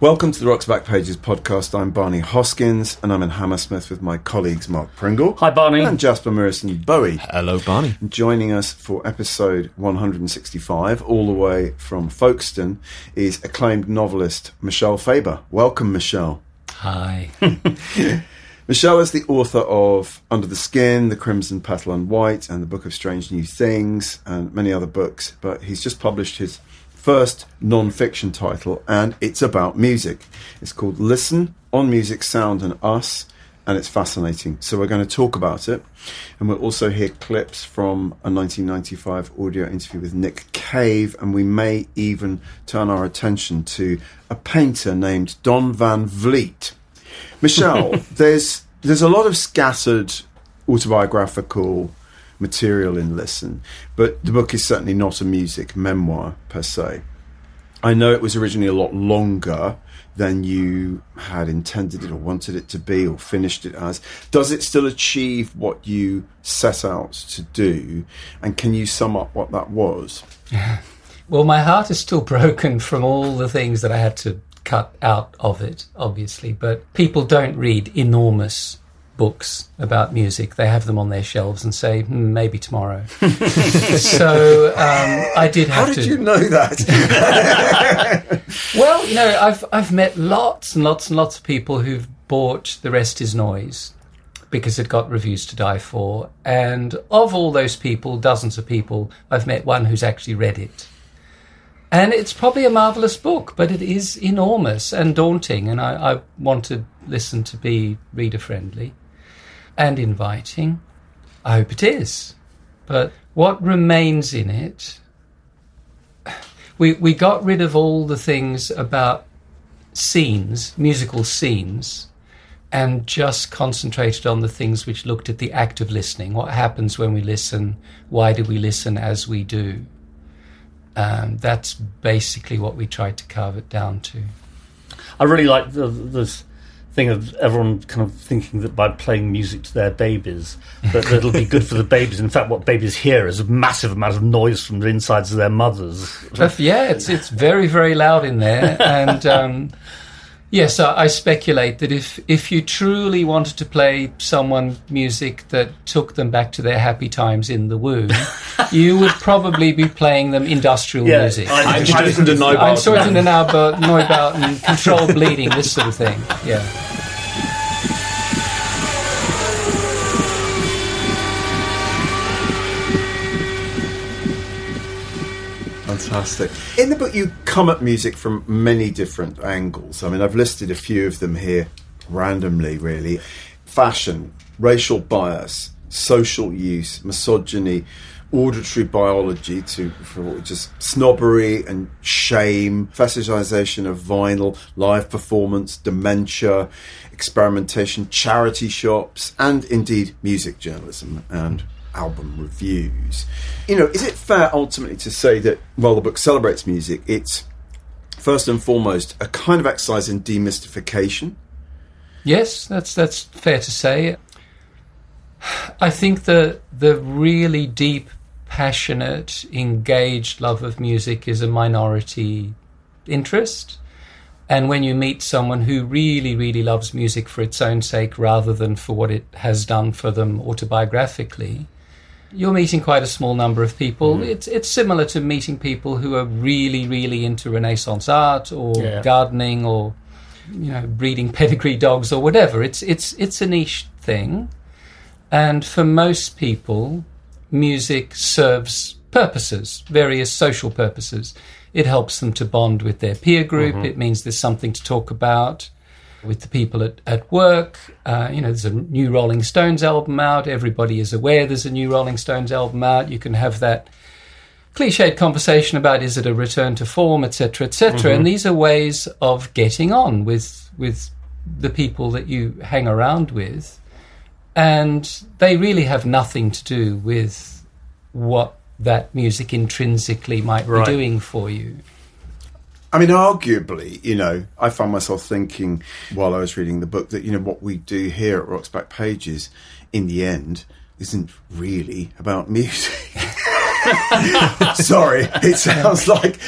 Welcome to the Rock's Back Pages podcast. I'm Barney Hoskins, and I'm in Hammersmith with my colleagues Mark Pringle. Hi, Barney. And Jasper Morrison-Bowie. Hello, Barney. Joining us for episode 165, all the way from Folkestone, is acclaimed novelist Michel Faber. Welcome, Michel. Hi. Michel is the author of Under the Skin, The Crimson Petal and White, and The Book of Strange New Things, and many other books, but he's just published his first non-fiction title, and it's about music. It's called Listen, On Music, Sound and Us, and it's fascinating. So we're going to talk about it, and we'll also hear clips from a 1995 audio interview with Nick Cave, and we may even turn our attention to a painter named Don Van Vliet. Michel, there's a lot of scattered autobiographical material in Listen, but the book is certainly not a music memoir per se. I know it was originally a lot longer than you had intended it or wanted it to be or finished it as. Does it still achieve what you set out to do? And can you sum up what that was? Well, my heart is still broken from all the things that I had to cut out of it, obviously, but people don't read enormous books about music. They have them on their shelves and say, maybe tomorrow. So I did have to... How did you know that? Well, you know, I've met lots and lots and lots of people who've bought The Rest Is Noise because it got reviews to die for. And of all those people, dozens of people, I've met one who's actually read it. And it's probably a marvellous book, but it is enormous and daunting. And I wanted Listen to be reader-friendly and inviting. I hope it is. But what remains in it, we got rid of all the things about scenes, musical scenes, and just concentrated on the things which looked at the act of listening. What happens when we listen? Why do we listen as we do? That's basically what we tried to carve it down to. I really like this thing of everyone kind of thinking that by playing music to their babies, that it'll be good for the babies. In fact, what babies hear is a massive amount of noise from the insides of their mothers. Yeah, it's very, very loud in there. And yes, I speculate that if you truly wanted to play someone music that took them back to their happy times in the womb, you would probably be playing them industrial music. I'm sorry to Neubauten and controlled bleeding, this sort of thing. Yeah. Fantastic. In the book, you come at music from many different angles. I mean, I've listed a few of them here randomly, really. Fashion, racial bias, social use, misogyny, auditory biology, for just snobbery and shame, fetishization of vinyl, live performance, dementia, experimentation, charity shops, and indeed music journalism and album reviews. You know, is it fair ultimately to say that while the book celebrates music, it's first and foremost a kind of exercise in demystification? Yes, that's fair to say. I think the really deep, passionate, engaged love of music is a minority interest. And when you meet someone who really, really loves music for its own sake rather than for what it has done for them autobiographically, you're meeting quite a small number of people. Mm. It's similar to meeting people who are really, really into Renaissance art or gardening or, you know, breeding pedigree dogs or whatever. It's a niche thing. And for most people, music serves purposes, various social purposes. It helps them to bond with their peer group. Mm-hmm. It means there's something to talk about with the people at work. There's a new Rolling Stones album out. Everybody is aware there's a new Rolling Stones album out. You can have that cliched conversation about, is it a return to form, etc., etc. Mm-hmm. And these are ways of getting on with the people that you hang around with. And they really have nothing to do with what that music intrinsically might be doing for you. I mean, arguably, you know, I found myself thinking while I was reading the book that, you know, what we do here at Rock's Back Pages, in the end, isn't really about music. Sorry, it sounds like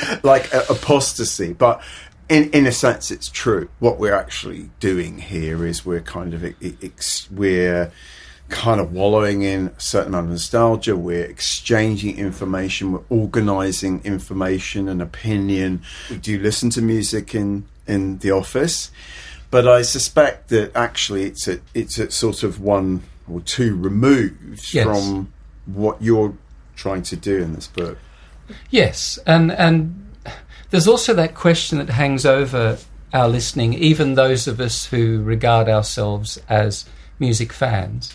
apostasy, but in a sense, it's true. What we're actually doing here is we're kind of wallowing in a certain amount of nostalgia. We're exchanging information. We're organising information and opinion. We do listen to music in the office, but I suspect that actually it's a sort of 1 or 2 removed from what you're trying to do in this book. Yes, and there's also that question that hangs over our listening, even those of us who regard ourselves as music fans.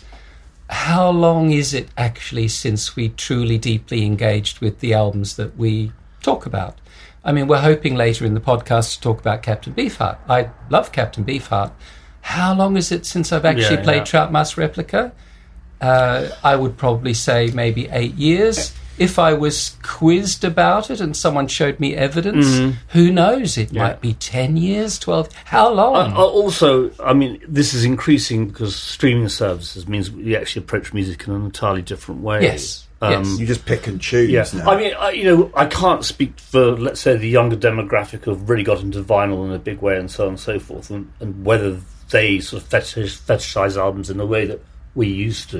How long is it actually since we truly deeply engaged with the albums that we talk about? I mean, we're hoping later in the podcast to talk about Captain Beefheart. I love Captain Beefheart. How long is it since I've actually played Trout Mouse Replica? I would probably say maybe 8 years. If I was quizzed about it and someone showed me evidence, who knows? It might be 10 years, 12. How long? Also, I mean, this is increasing because streaming services means we actually approach music in an entirely different way. Yes. You just pick and choose now. I mean, I can't speak for, let's say, the younger demographic who've really got into vinyl in a big way and so on and so forth, and whether they sort of fetishize albums in the way that we used to.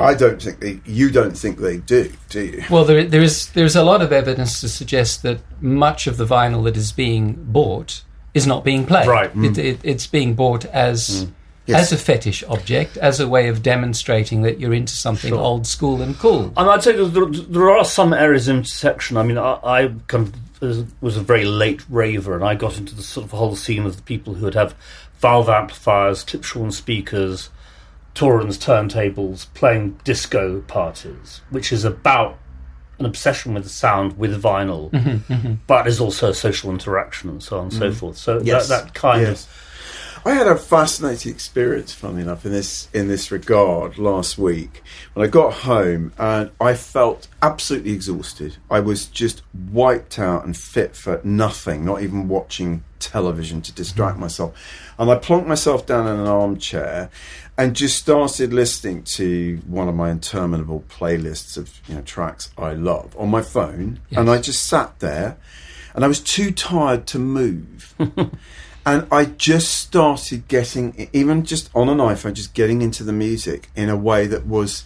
You don't think they do you? Well, there's a lot of evidence to suggest that much of the vinyl that is being bought is not being played. Right. It's being bought as a fetish object, as a way of demonstrating that you're into something old school and cool. And I'd say there are some areas of intersection. I mean, I was a very late raver, and I got into the sort of whole scene of the people who would have valve amplifiers, Tipshawn speakers, Torrens turntables, playing disco parties, which is about an obsession with the sound with vinyl, but is also social interaction and so on and so forth. So that kind of... I had a fascinating experience, funnily enough, in this regard last week when I got home and I felt absolutely exhausted. I was just wiped out and fit for nothing, not even watching television to distract myself. And I plonked myself down in an armchair and just started listening to one of my interminable playlists of tracks I love on my phone. Yes. And I just sat there and I was too tired to move. And I just started getting, even just on an iPhone, just getting into the music in a way that was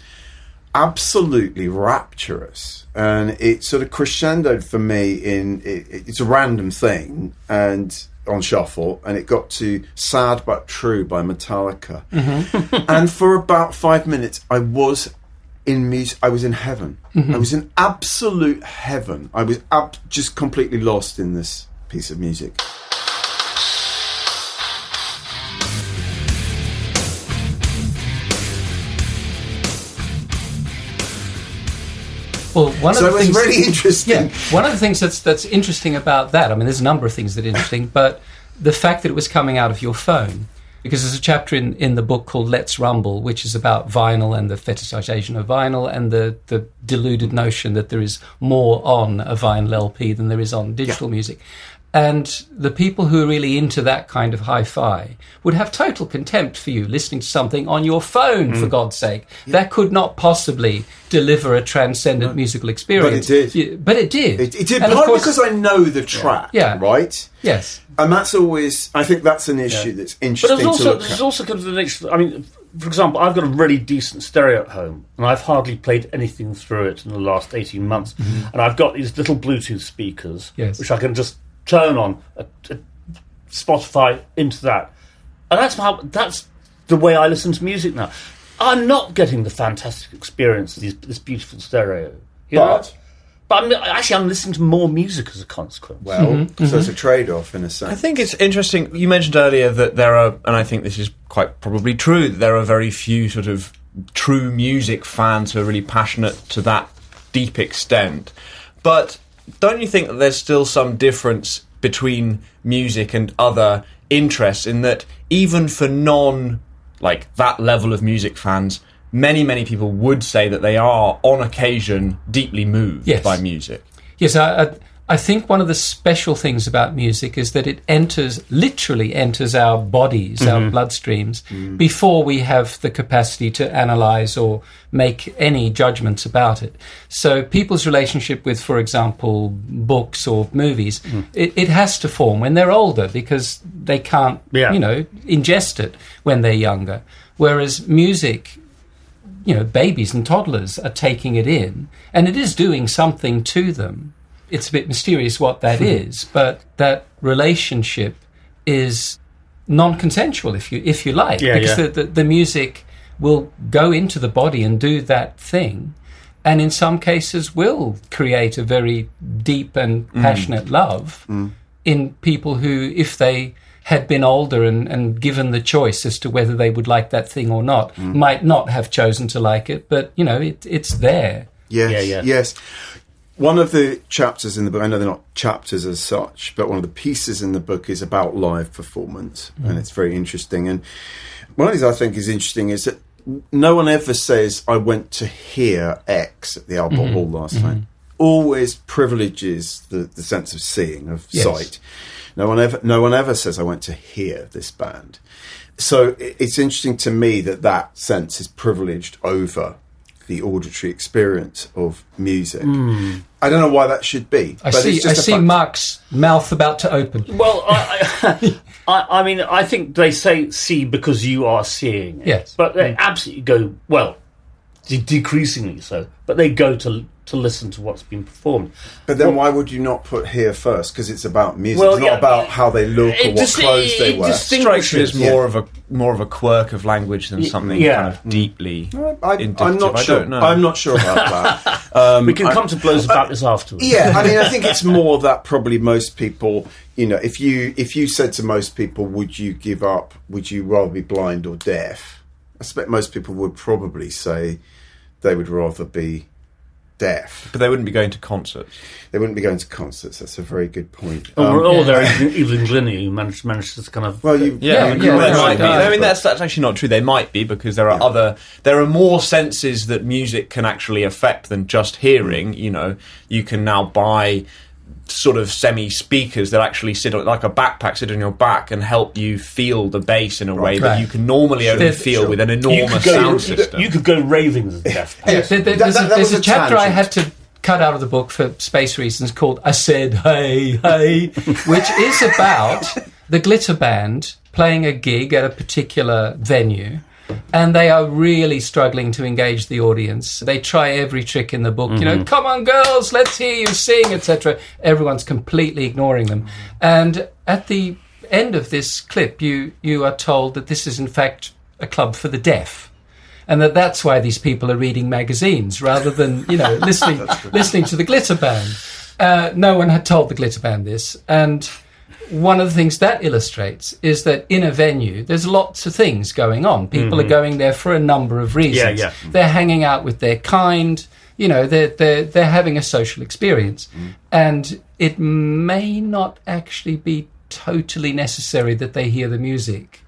absolutely rapturous. And it sort of crescendoed for me it's a random thing and on shuffle, and it got to Sad But True by Metallica. And for about 5 minutes, I was in music. I was in heaven. I was in absolute heaven. I was just completely lost in this piece of music. Well, one of the things really interesting. Yeah, one of the things that's interesting about that, I mean, there's a number of things that are interesting, but the fact that it was coming out of your phone, because there's a chapter in the book called Let's Rumble, which is about vinyl and the fetishization of vinyl and the deluded notion that there is more on a vinyl LP than there is on digital music. And the people who are really into that kind of hi-fi would have total contempt for you listening to something on your phone, for God's sake. Yeah. That could not possibly deliver a transcendent musical experience. But it did. But it did. It did, partly because I know the track, right? Yes. And that's always, I think that's an issue that's interesting to look at. There's also comes to the next, I mean, for example, I've got a really decent stereo at home, and I've hardly played anything through it in the last 18 months. And I've got these little Bluetooth speakers, which I can just turn on a Spotify into that, and that's the way I listen to music now. I'm not getting the fantastic experience of this beautiful stereo, but I'm listening to more music as a consequence. Well, so it's a trade-off in a sense. I think it's interesting. You mentioned earlier that there are, and I think this is quite probably true, that there are very few sort of true music fans who are really passionate to that deep extent, but don't you think that there's still some difference between music and other interests in that even for that level of music fans, many people would say that they are, on occasion, deeply moved by music? Yes, I think one of the special things about music is that it literally enters our bodies, our bloodstreams, before we have the capacity to analyze or make any judgments about it. So people's relationship with, for example, books or movies, it has to form when they're older because they can't, ingest it when they're younger. Whereas music, babies and toddlers are taking it in, and it is doing something to them. It's a bit mysterious what that is, but that relationship is non-consensual, if you like, because the music will go into the body and do that thing, and in some cases will create a very deep and passionate love in people who, if they had been older and given the choice as to whether they would like that thing or not, might not have chosen to like it, but it's there. Yes. One of the chapters in the book, I know they're not chapters as such, but one of the pieces in the book is about live performance, and it's very interesting. And one of the things I think is interesting is that no one ever says, I went to hear X at the Albert Hall last night. Always privileges the sense of seeing, of sight. No one ever says, I went to hear this band. So it's interesting to me that sense is privileged over the auditory experience of music. I don't know why that should be. I see Mark's mouth about to open. Well, I mean, I think they say see because you are seeing it. Yes. But they absolutely go, well, decreasingly so, but they go to listen to what's been performed. But then why would you not put hear first? Because it's about music. It's not about how they look or what clothes they wear. Strikes me as more of a quirk of language than something kind of deeply indicative. I'm not sure. I don't know. I'm not sure about that. We can come to blows about this afterwards. Yeah, I mean, I think it's more that probably most people, if you said to most people, would you give up? Would you rather be blind or deaf? I expect most people would probably say they would rather be deaf. But they wouldn't be going to concerts. They wouldn't be going to concerts. That's a very good point. Or they're Evelyn Glennie who managed to kind of... Well, they might be. I mean, that's actually not true. They might be, because there are more senses that music can actually affect than just hearing. You can now buy sort of semi-speakers that actually sit on, like a backpack, sit on your back and help you feel the bass in a way that you can normally only feel with an enormous sound system. You could go raving as a deaf person. There's a chapter I had to cut out of the book for space reasons called I Said Hey, Hey, which is about the Glitter Band playing a gig at a particular venue. And they are really struggling to engage the audience. They try every trick in the book, come on girls, let's hear you sing, etc. Everyone's completely ignoring them. And at the end of this clip, you are told that this is in fact a club for the deaf. And that's why these people are reading magazines rather than, listening to the Glitter Band. No one had told the Glitter Band this. And one of the things that illustrates is that in a venue, there's lots of things going on. People are going there for a number of reasons. They're hanging out with their kind. They're having a social experience, and it may not actually be totally necessary that they hear the music.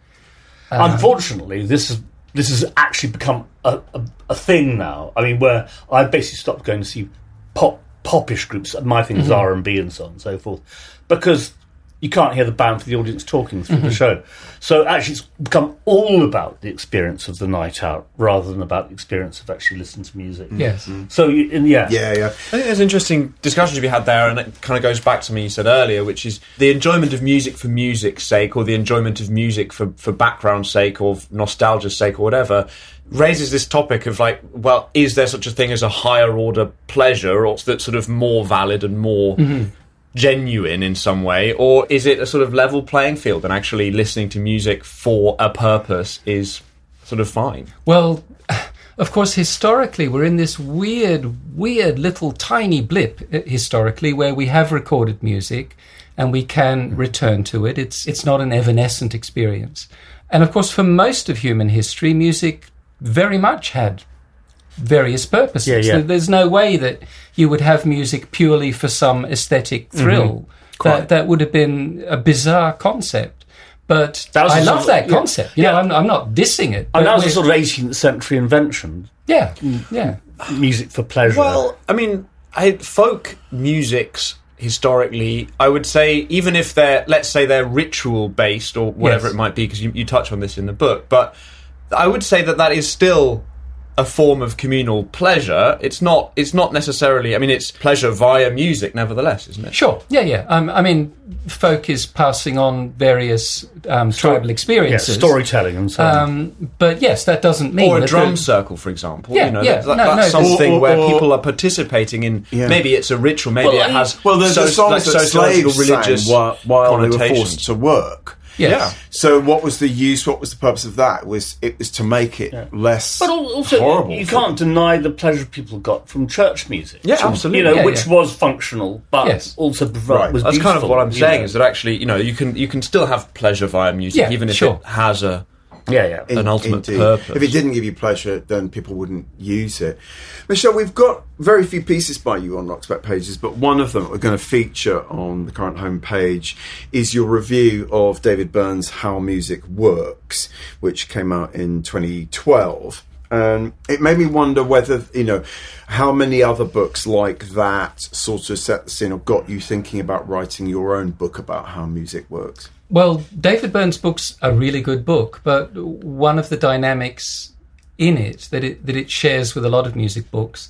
Unfortunately, this has actually become a thing now. I mean, where I basically stopped going to see popish groups. My thing is R&B and so on and so forth, because you can't hear the band for the audience talking through the show. So actually it's become all about the experience of the night out rather than about the experience of actually listening to music. Yes. So, I think there's interesting discussion to be had there, and it kind of goes back to something you said earlier, which is the enjoyment of music for music's sake, or the enjoyment of music for background's sake, or nostalgia's sake, or whatever, raises this topic of like, well, is there such a thing as a higher order pleasure, or that's sort of more valid and more genuine in some way, or is it a sort of level playing field and actually listening to music for a purpose is sort of fine? Well, of course, historically, we're in this weird little tiny blip historically where we have recorded music and we can return to it. It's not an evanescent experience. And of course, for most of human history, music very much had various purposes. There's no way that you would have music purely for some aesthetic thrill. That would have been a bizarre concept. But I love that concept. I'm not dissing it. And that was a sort of 18th century invention. Yeah. Music for pleasure. Well, I mean, folk music's historically, I would say, even if let's say they're ritual based or whatever Yes. it might be, because you touch on this in the book, but I would say that is still a form of communal pleasure. It's not necessarily, I mean, it's pleasure via music nevertheless, isn't it? Sure. Yeah. I mean, folk is passing on various tribal experiences. Storytelling and so on. But yes, that doesn't mean... Or a that drum circle, for example. Yeah, you know, yeah. that's something or- where or- people are participating in. Yeah. Maybe it's a ritual, maybe it has Well, there's the songs that sociological, slaves religious sang while they were connotations. forced to work. Yes. Yeah. So what was the use, what was the purpose of that? It was to make it less But also, horrible. you for can't them. deny the pleasure people got from church music. Yeah, absolutely. You know, Yeah, which yeah. was functional, but Yes. also Right. was That's kind of beautiful, what I'm you saying, know. is that actually, you know, you can still have pleasure via music, Yeah, even if sure. it has an ultimate Indeed. purpose. If it didn't give you pleasure, then people wouldn't use it. Michel, we've got very few pieces by you on Rock's Back Pages, but one of them that we're going to feature on the current homepage is your review of David Byrne's How Music Works, which came out in 2012. And it made me wonder whether, you know, how many other books like that sort of set the scene or got you thinking about writing your own book about how music works. Well, David Byrne's book's a really good book, but one of the dynamics in it that it shares with a lot of music books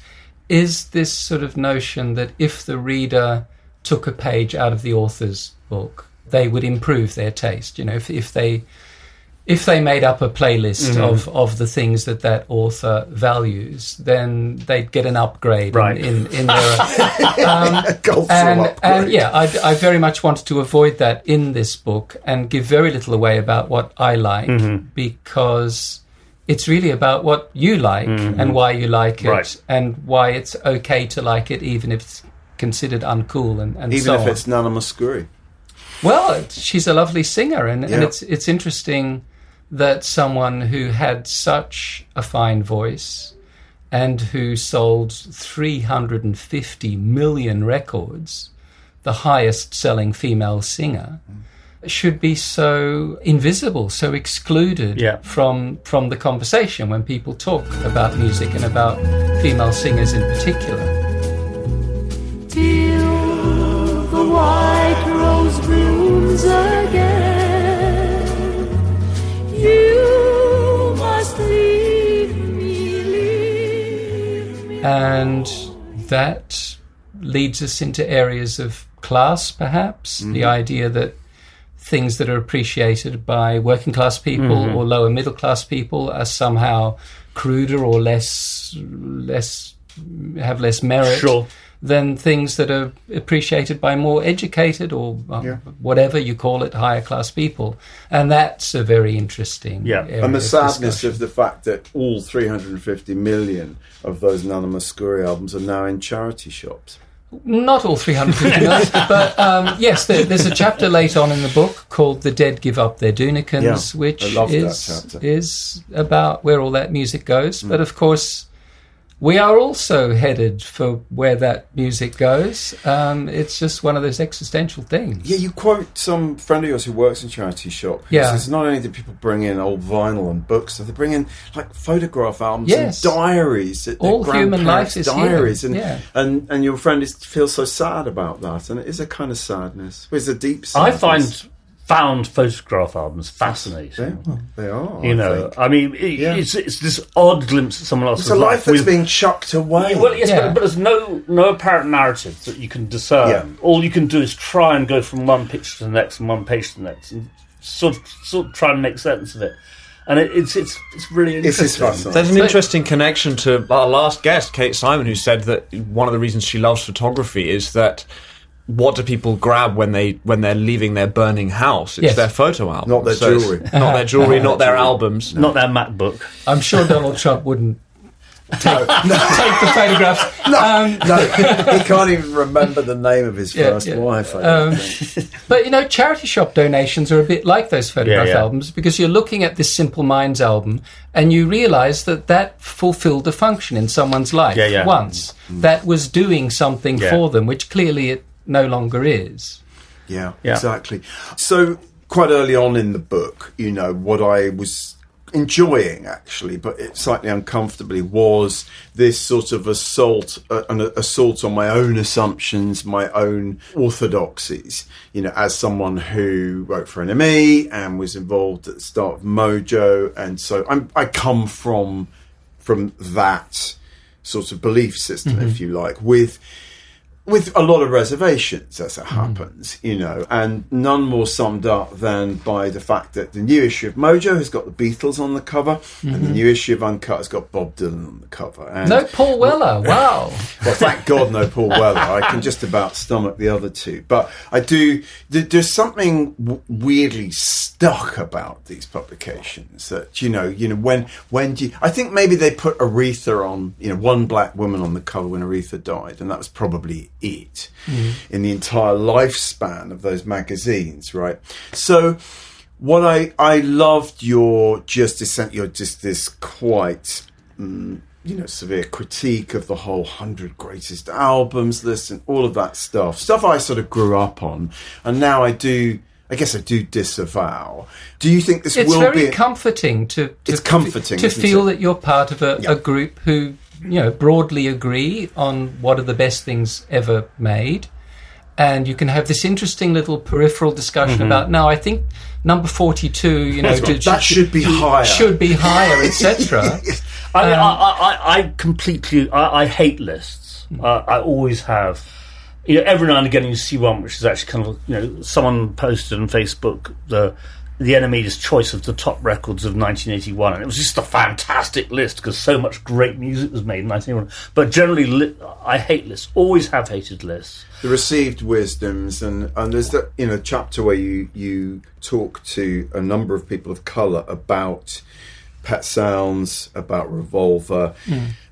is this sort of notion that if the reader took a page out of the author's book, they would improve their taste. You know, if they made up a playlist of the things that author values, then they'd get an upgrade in their Cultural upgrade. and yeah, I very much wanted to avoid that in this book and give very little away about what I like, because it's really about what you like and why you like it, and why it's okay to like it, even if it's considered uncool and Even so if on. it's Nana Mouskouri. Well, she's a lovely singer, and Yeah. it's interesting that someone who had such a fine voice and who sold 350 million records, the highest selling female singer, should be so invisible, so excluded from the conversation when people talk about music and about female singers in particular. Till the white rose blooms again, you must leave me. And that leads us into areas of class, perhaps. The idea that things that are appreciated by working class people or lower middle class people are somehow cruder or less have less merit than things that are appreciated by more educated or whatever you call it, higher class people. And that's a very interesting area And the of sadness discussion. of the fact that all 350 million of those Nana Mouskouri albums are now in charity shops. Not all 350 million, but yes, there's a chapter later on in the book called "The Dead Give Up Their Doonikins," which I love that chapter. is about where all that music goes. But of course, we are also headed for where that music goes. It's just one of those existential things. Yeah, you quote some friend of yours who works in charity shop. Who Yeah. says not only do people bring in old vinyl and books, they bring in like photograph albums Yes. and diaries. Their All human life grandparents' is diaries, here. and your friend feels so sad about that, and it is a kind of sadness. It's a deep I sadness. found photograph albums fascinating. They are. You know, I mean, it's this odd glimpse at someone else's it's a life that's with, being chucked away. Well, yes, Yeah. but there's no apparent narrative that you can discern. Yeah. All you can do is try and go from one picture to the next and one page to the next, and sort of try and make sense of it. And it's really It's interesting. fascinating. There's an interesting connection to our last guest, Kate Simon, who said that one of the reasons she loves photography is that what do people grab when they're leaving their burning house? It's Yes. their photo album, Not their jewellery. not their jewellery, not their albums. Not their MacBook. I'm sure Donald Trump wouldn't take the photographs. No, he can't even remember the name of his first wife. I don't think. But, you know, charity shop donations are a bit like those photograph Yeah. albums, because you're looking at this Simple Minds album and you realise that fulfilled a function in someone's life once. That was doing something for them, which clearly it no longer is. Yeah, exactly. So quite early on in the book, you know, what I was enjoying, actually, but it slightly uncomfortably, was this sort of assault on my own assumptions, my own orthodoxies. You know, as someone who wrote for NME and was involved at the start of Mojo, and so I come from that sort of belief system, if you like, with a lot of reservations, as it happens, you know, and none more summed up than by the fact that the new issue of Mojo has got the Beatles on the cover, and the new issue of Uncut has got Bob Dylan on the cover. And no Paul Weller, wow. Well, thank God no Paul Weller. I can just about stomach the other two. But I do, there's something weirdly stuck about these publications that, you know, when do you, I think maybe they put Aretha on, you know, one black woman on the cover when Aretha died, and that was probably it in the entire lifespan of those magazines, right? So what I loved your this quite severe critique of the whole 100 greatest albums list and all of that stuff I sort of grew up on, and now I guess I do disavow. Do you think this will be... It's very comforting to comforting, feel that you're part of a group who, you know, broadly agree on what are the best things ever made, and you can have this interesting little peripheral discussion about, no, I think number 42, you know, that should be higher, etc. I completely hate lists. I always have. You know, every now and again you see one which is actually kind of, you know, someone posted on Facebook the NME's choice of the top records of 1981, and it was just a fantastic list because so much great music was made in 1981. But generally, I hate lists. Always have hated lists. The received wisdoms, and there's that, you know, chapter where you talk to a number of people of colour about Pet Sounds, about Revolver,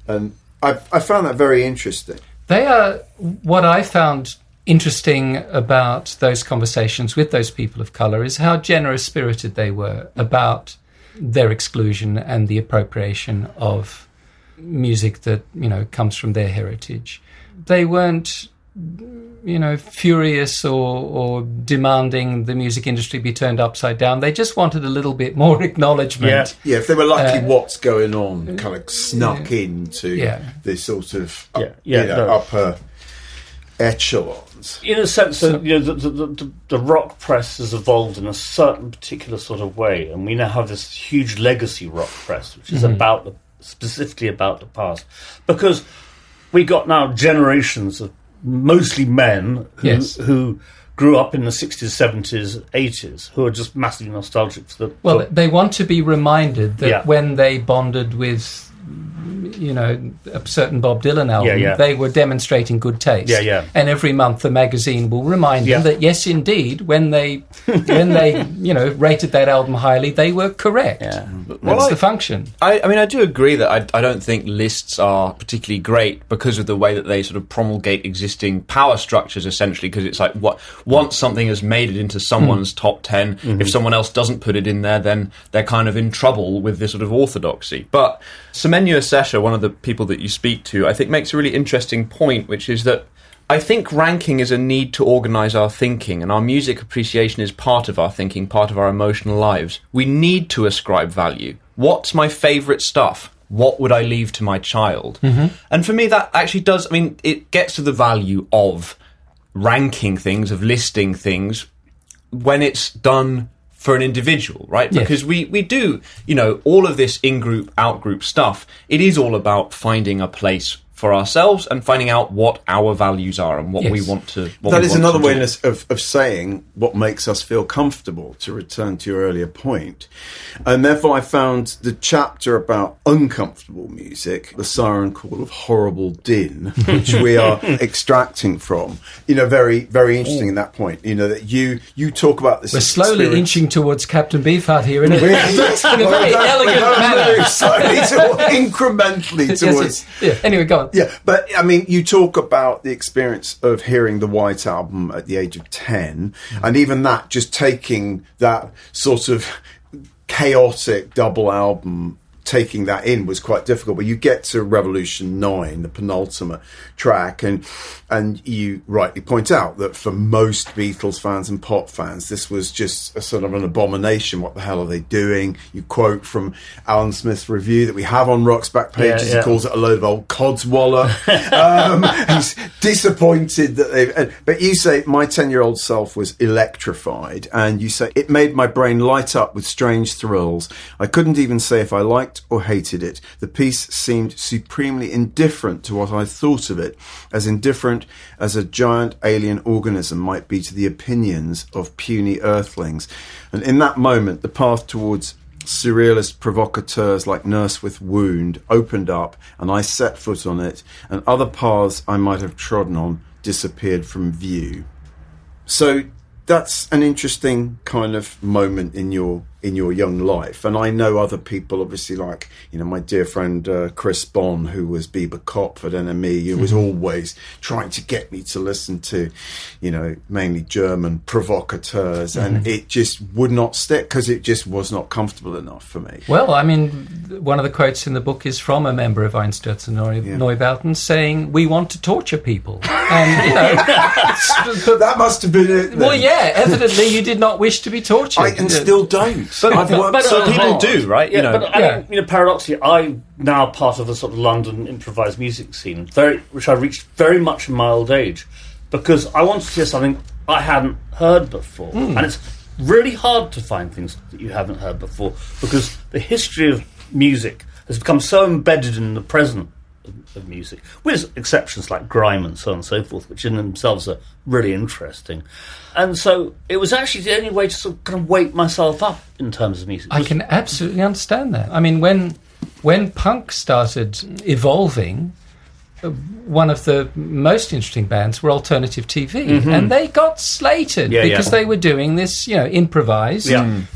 and I found that very interesting. They are what I found interesting about those conversations with those people of colour is how generous-spirited they were about their exclusion and the appropriation of music that, you know, comes from their heritage. They weren't, you know, furious or demanding the music industry be turned upside down. They just wanted a little bit more acknowledgement. Yeah, if they were lucky, what's going on kind of snuck into this sort of upper echelons. In a sense, you know, the rock press has evolved in a certain particular sort of way, and we now have this huge legacy rock press, which is specifically about the past, because we got now generations of mostly men who grew up in the 60s, 70s, 80s, who are just massively nostalgic for the... Well, they want to be reminded that when they bonded with, you know, a certain Bob Dylan album, they were demonstrating good taste. And every month the magazine will remind them that, yes, indeed, when they you know, rated that album highly, they were correct. That's the function. I mean, I do agree that I don't think lists are particularly great because of the way that they sort of promulgate existing power structures, essentially, because it's like, once something has made it into someone's top 10, if someone else doesn't put it in there, then they're kind of in trouble with this sort of orthodoxy. But Semenyo Sesha, one of the people that you speak to, I think makes a really interesting point, which is that I think ranking is a need to organise our thinking, and our music appreciation is part of our thinking, part of our emotional lives. We need to ascribe value. What's my favourite stuff? What would I leave to my child? And for me, that actually does, I mean, it gets to the value of ranking things, of listing things, when it's done for an individual, right? Because we do, you know, all of this in-group, out-group stuff, it is all about finding a place for ourselves and finding out what our values are and what we want to... That is another way of saying what makes us feel comfortable, to return to your earlier point. And therefore I found the chapter about uncomfortable music, the siren call of horrible din, which we are extracting from, you know, very, very interesting in that point. You know, that you talk about this... We're slowly inching towards Captain Beefheart here, in a very elegant manner. Slowly, incrementally towards... Anyway, go on. Yeah, but I mean, you talk about the experience of hearing the White Album at the age of 10, and even that, just taking that sort of chaotic double album taking that in was quite difficult. But you get to Revolution 9, the penultimate track, and you rightly point out that for most Beatles fans and pop fans, this was just a sort of an abomination. What the hell are they doing? You quote from Alan Smith's review that we have on Rock's back pages. He calls it a load of old codswallop. He's disappointed that they've... But you say, my 10-year-old self was electrified, and you say, it made my brain light up with strange thrills. I couldn't even say if I liked or hated it. The piece seemed supremely indifferent to what I thought of it, as indifferent as a giant alien organism might be to the opinions of puny earthlings. And in that moment, the path towards surrealist provocateurs like Nurse with Wound opened up, and I set foot on it, and other paths I might have trodden on disappeared from view. So that's an interesting kind of moment in your young life. And I know other people, obviously, like, you know, my dear friend Chris Bonn, who was Bieber Cop at NME, who was always trying to get me to listen to, you know, mainly German provocateurs, and it just would not stick because it just was not comfortable enough for me. Well, I mean, one of the quotes in the book is from a member of Einsturzen Neubauten saying, "We want to torture people." And, you know... that must have been it then. Well, yeah, evidently you did not wish to be tortured. And still don't. I've worked so people do, right? Yeah, I mean, paradoxically, I'm now part of a sort of London improvised music scene, which I reached very much in my old age, because I wanted to hear something I hadn't heard before. And it's really hard to find things that you haven't heard before, because the history of music has become so embedded in the present of music, with exceptions like grime and so on and so forth, which in themselves are really interesting. And so it was actually the only way to sort of kind of wake myself up in terms of music. I can absolutely understand that. I mean, when punk started evolving, one of the most interesting bands were Alternative TV, and they got slated because they were doing this, you know, improvised,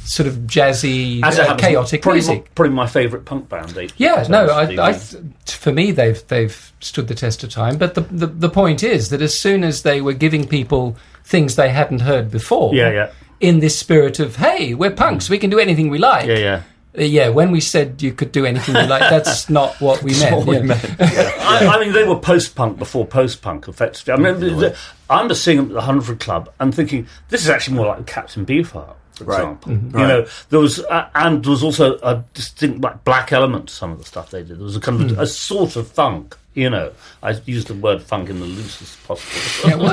sort of jazzy, chaotic music. Probably my favourite punk band. For me, they've stood the test of time. But the point is that as soon as they were giving people things they hadn't heard before, in this spirit of, hey, we're punks, we can do anything we like. When we said you could do anything you like, that's not what we meant. I mean, they were post-punk before post-punk, effectively. I mean, I remember seeing them at the 100 Club and thinking, this is actually more like Captain Beefheart, for example. You know, there was also a distinct like black element to some of the stuff they did. There was a kind of a sort of funk. You know, I use the word funk in the loosest possible.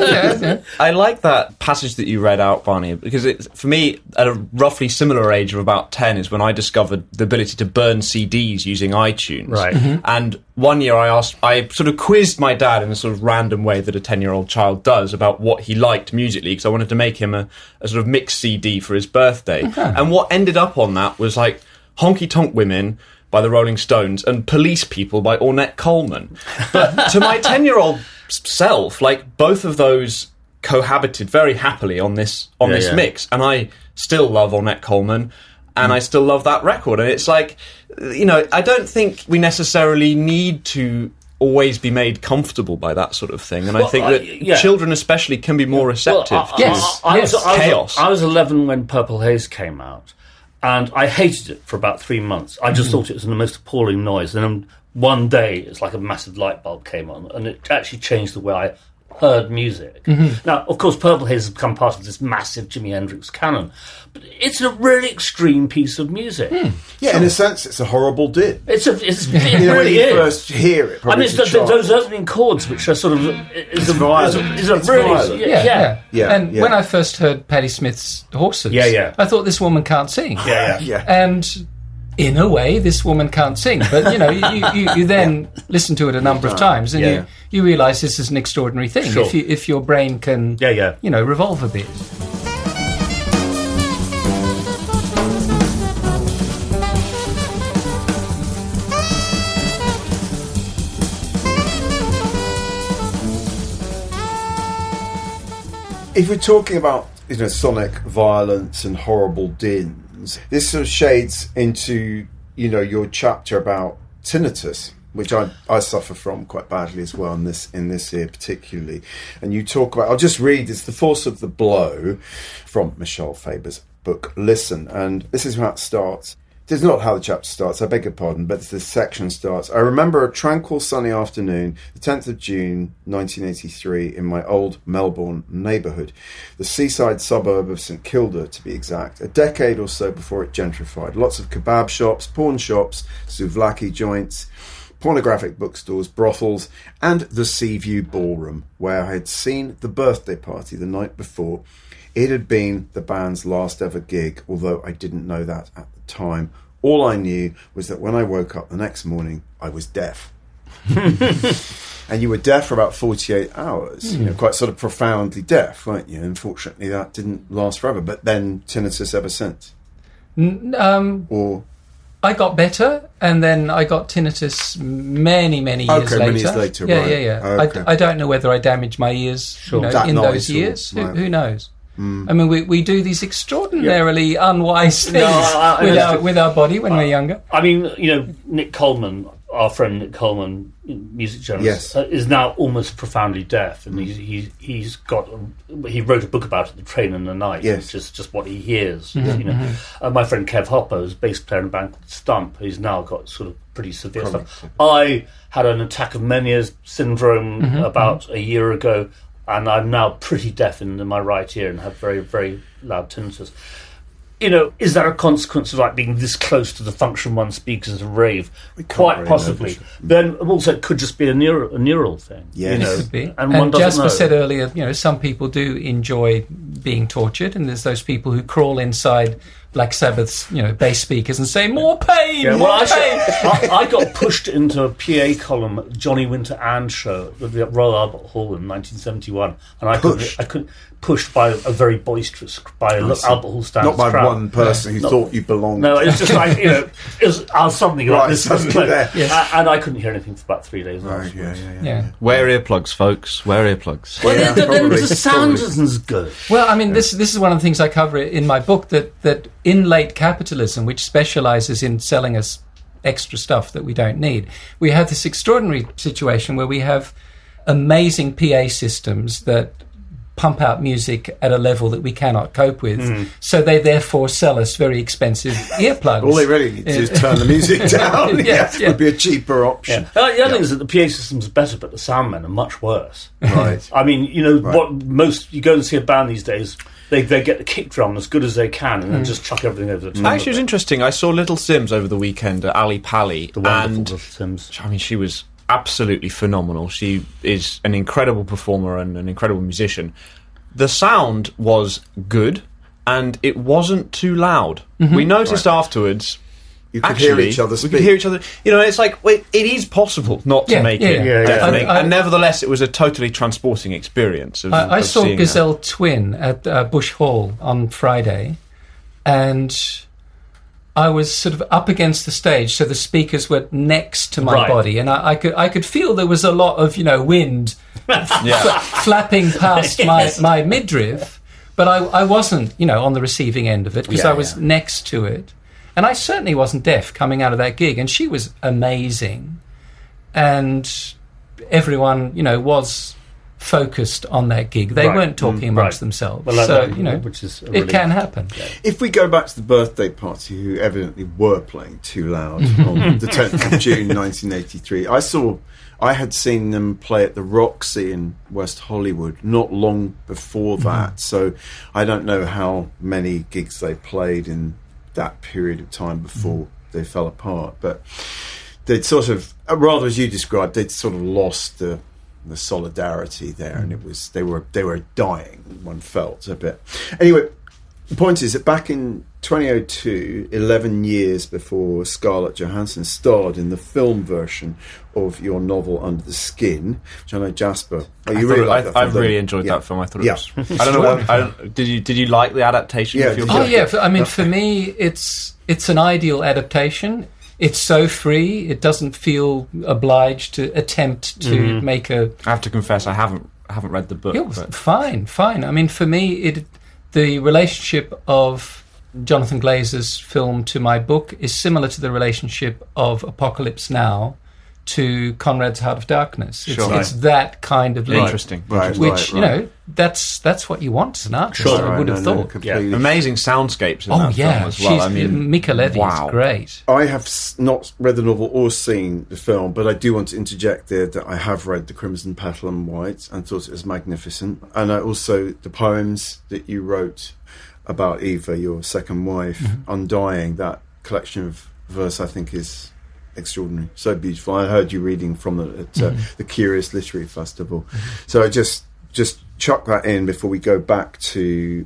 I like that passage that you read out, Barney, because for me, at a roughly similar age of about 10 is when I discovered the ability to burn CDs using iTunes. Right. And one year I sort of quizzed my dad in a sort of random way that a 10-year-old child does about what he liked musically, because I wanted to make him a sort of mixed CD for his birthday. And what ended up on that was like Honky Tonk Women by the Rolling Stones and Police People by Ornette Coleman. But to my 10-year-old self, like, both of those cohabited very happily on this mix, and I still love Ornette Coleman, and I still love that record. And it's like, you know, I don't think we necessarily need to always be made comfortable by that sort of thing, and I think that children especially can be more receptive to chaos. I was 11 when Purple Haze came out, and I hated it for about 3 months. I just thought it was the most appalling noise. And then one day, it's like a massive light bulb came on, and it actually changed the way I heard music. Now, of course, Purple Haze has become part of this massive Jimi Hendrix canon, but it's a really extreme piece of music. In a sense, it's a horrible din. It really really is. When you is. first hear it, I mean, it's those opening chords, which are sort of... It's violent. It's violent. And when I first heard Patti Smith's Horses, I thought, this woman can't sing. And in a way, this woman can't sing. But, you know, you then listen to it a number of times, and you realise this is an extraordinary thing. Sure. If your brain can, you know, revolve a bit. If we're talking about, you know, sonic violence and horrible dins, this sort of shades into, you know, your chapter about tinnitus, which I suffer from quite badly as well in this here particularly. And you talk about, I'll just read, it's The Force of the Blow from Michel Faber's book Listen, and this is how it starts. This is not how the chapter starts, I beg your pardon, but this section starts. I remember a tranquil sunny afternoon, the 10th of June, 1983, in my old Melbourne neighbourhood, the seaside suburb of St Kilda, to be exact, a decade or so before it gentrified. Lots of kebab shops, pawn shops, souvlaki joints, pornographic bookstores, brothels, and the Seaview Ballroom, where I had seen the birthday party the night before. It had been the band's last ever gig, although I didn't know that at the time. All I knew was that when I woke up the next morning, I was deaf. And you were deaf for about 48 hours, quite sort of profoundly deaf, weren't you? Unfortunately, that didn't last forever, but then tinnitus ever since. I got better, and then I got tinnitus many years later. Okay, many years later, right. Yeah. Okay. I don't know whether I damaged my ears in those years. Right. Who knows? I mean, we do these extraordinarily unwise things with our body when we're younger. I mean, Nick Coleman, our friend Nick Coleman, music journalist, is now almost profoundly deaf, and he wrote a book about it, The Train in the Night, which is just what he hears. My friend Kev Hopper is a bass player in a band called Stump, who's now got sort of pretty severe stuff. I had an attack of Meniere's syndrome about a year ago, and I'm now pretty deaf in my right ear and have very, very loud tinnitus. Is that a consequence of being this close to the function one speakers at a rave? Quite really possibly. Then also it could just be a neural thing. Yes. It could be. And Jasper said earlier, some people do enjoy being tortured, and there's those people who crawl inside Black Sabbath's, bass speakers and say, more pain, more pain. I got pushed into a PA column at Johnny Winter and show at the Royal Albert Hall in 1971, and I couldn't pushed by a very boisterous, by Albert Hall standards. Not by crowd. one person who thought you belonged. No, it's just I was something like this. There. Yes. And I couldn't hear anything for about 3 days. Yeah. Wear earplugs, folks. Wear earplugs. Well, the sound isn't as good. Well, I mean, this is one of the things I cover in my book, that in late capitalism, which specialises in selling us extra stuff that we don't need, we have this extraordinary situation where we have amazing PA systems that pump out music at a level that we cannot cope with. So they therefore sell us very expensive earplugs. All they really need to do is turn the music down. Would be a cheaper option. The other thing is that the PA system's better, but the sound men are much worse. Right. I mean, what most you go and see a band these days, they get the kick drum as good as they can and then just chuck everything over the top. Actually, it was interesting. I saw Little Sims over the weekend at Ali Pali. The wonderful Little Sims. I mean, she was absolutely phenomenal. She is an incredible performer and an incredible musician. The sound was good, and it wasn't too loud. We noticed afterwards. You could hear each other speak. We could hear each other. It's like, wait, it is possible not to make it deafening. And nevertheless, it was a totally transporting experience. I saw Gazelle Twin at Bush Hall on Friday, and I was sort of up against the stage, so the speakers were next to my body, and I could feel there was a lot of wind flapping past my midriff, but I wasn't on the receiving end of it because I was next to it, and I certainly wasn't deaf coming out of that gig. And she was amazing, and everyone was focused on that gig. They weren't talking amongst themselves. Well, which is it can happen. If we go back to the birthday party, who evidently were playing too loud on the 10th of June 1983, I had seen them play at the Roxy in West Hollywood not long before that, so I don't know how many gigs they played in that period of time before they fell apart, but they'd sort of, rather as you described, they'd sort of lost the solidarity there, and they were dying, one felt a bit. Anyway, the point is that back in 2002, 11 years before Scarlett Johansson starred in the film version of your novel Under the Skin, which I know Jasper, I really enjoyed that film. I thought it was. I don't know. Did you like the adaptation? I mean, for me, it's an ideal adaptation. It's so free; it doesn't feel obliged to attempt to make a. I have to confess, I haven't read the book. Fine. I mean, for me, the relationship of Jonathan Glazer's film to my book is similar to the relationship of Apocalypse Now to Conrad's Heart of Darkness. It's, Sure. it's that kind of leap. Interesting. Right, Which, you know, that's what you want as an artist, Sure. I would have thought. Completely. Amazing soundscapes in Oh, that yeah. film as well. I mean, Mika Levy's wow. great. I have not read the novel or seen the film, but I do want to interject there that I have read The Crimson Petal and White and thought it was magnificent. And I also, the poems that you wrote about Eva, your second wife, Undying, that collection of verse I think is extraordinary, so beautiful. I heard you reading from it at the Curious Literary Festival. So I just chuck that in before we go back to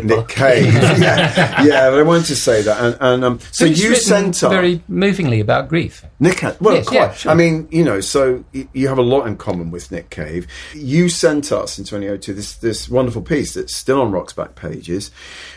Nick Cave. yeah, but I wanted to say that. And so He's you written sent up very movingly about grief. Nick Cave. Well, Yes, quite. yeah, sure. I mean, you know, so you have a lot in common with Nick Cave. You sent us in 2002 this wonderful piece that's still on Rock's back pages,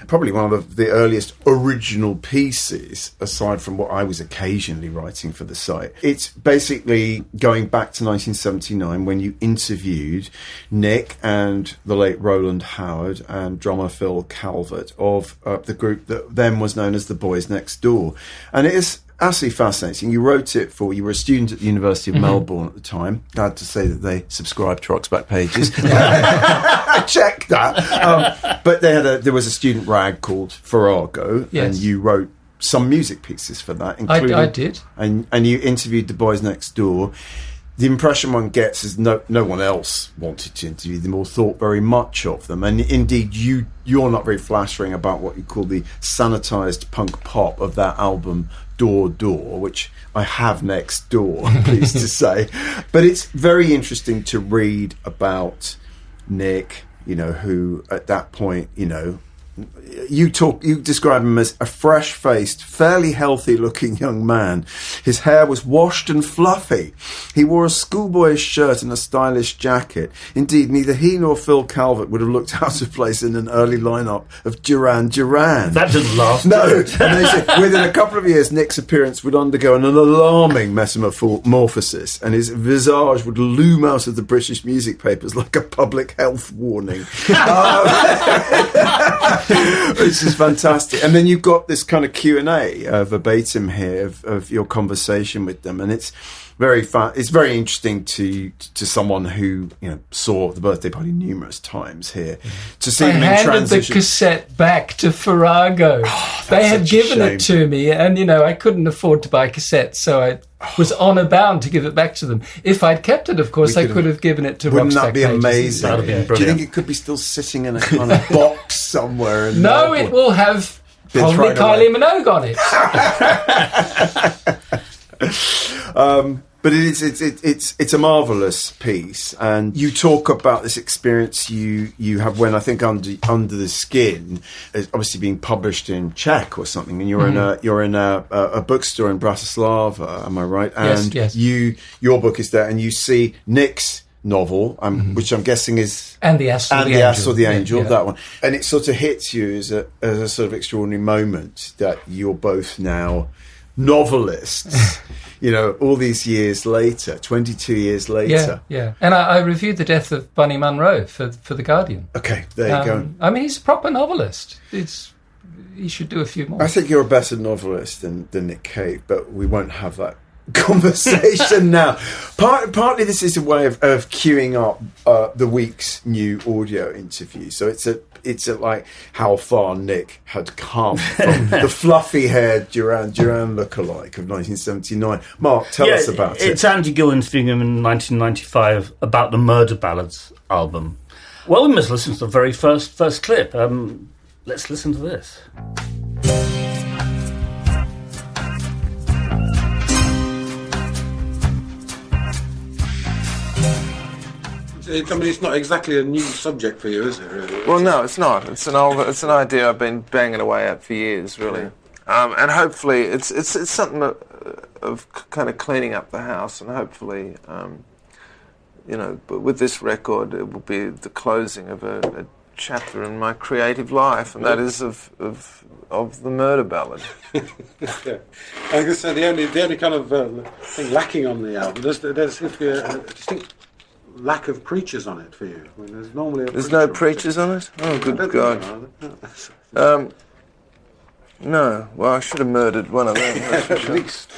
probably one of the earliest original pieces, aside from what I was occasionally writing for the site. It's basically going back to 1979 when you interviewed Nick and the late Roland Howard and drummer Phil Calvert of the group that then was known as the Boys Next Door. And it is absolutely fascinating. You wrote it you were a student at the University of Melbourne at the time. Glad to say that they subscribed to Rock's back pages. I checked that. But there was a student rag called Farrago, Yes. and you wrote some music pieces for that, including I did. and you interviewed the Boys Next Door. The impression one gets is no one else wanted to interview them or thought very much of them. And indeed, you're not very flattering about what you call the sanitised punk pop of that album, Door, which I have next door, I'm pleased to say. But it's very interesting to read about Nick, you know, who at that point, you know, you describe him as a fresh-faced, fairly healthy-looking young man. His hair was washed and fluffy. He wore a schoolboyish shirt and a stylish jacket. Indeed, neither he nor Phil Calvert would have looked out of place in an early lineup of Duran Duran. That didn't last. No, and they say within a couple of years, Nick's appearance would undergo an alarming metamorphosis, and his visage would loom out of the British music papers like a public health warning. Which is fantastic. And then you've got this kind of Q&A verbatim here of your conversation with them, and it's very fun. It's very interesting to someone who, you know, saw the birthday party numerous times here to see I them in handed transition. the cassette back to Farrago. They had such a given shame. it to me, and, you know, I couldn't afford to buy cassettes, so I was honour bound to give it back to them. If I'd kept it, of course, I could have given it to Wouldn't Rock's that back be pages. amazing? That would have been Do you brilliant. think it could be still sitting in a kind of box somewhere? In No, Melbourne? it will have Been probably thrown away. Kylie Minogue on it. But it's a marvellous piece, and you talk about this experience you have when I think Under the Skin is obviously being published in Czech or something, and you're in a bookstore in Bratislava, am I right? And Yes. your book is there, and you see Nick's novel, which I'm guessing is And the Ass or and the the Angel. Ass or the Angel, Yeah. that one, and it sort of hits you as a sort of extraordinary moment that you're both now novelists. You know, all these years later, 22 years later. Yeah. And I reviewed the death of Bunny Munro for The Guardian. Okay, there you go. I mean, he's a proper novelist. He should do a few more. I think you're a better novelist than Nick Cave, but we won't have that conversation now. Partly this is a way of queuing up the week's new audio interview. So it's a like how far Nick had come from the fluffy-haired Duran Duran lookalike of 1979. Mark, tell us about it. It's Andy Gill interviewing him in 1995 about the Murder Ballads album. Well, we must listen to the very first clip. Let's listen to this. I mean, it's not exactly a new subject for you, is it? Really? Well, no, it's not. It's an idea I've been banging away at for years, really. And hopefully, it's something of kind of cleaning up the house, and hopefully, you know, but with this record, it will be the closing of a chapter in my creative life, and that is of the murder ballad. Yeah. I guess the only kind of thing lacking on the album, there seems to be a distinct lack of preachers on it for you. I mean, there's normally There's no preachers on it? Oh, good God. No. Well, I should have murdered one of them. That's for At sure. least.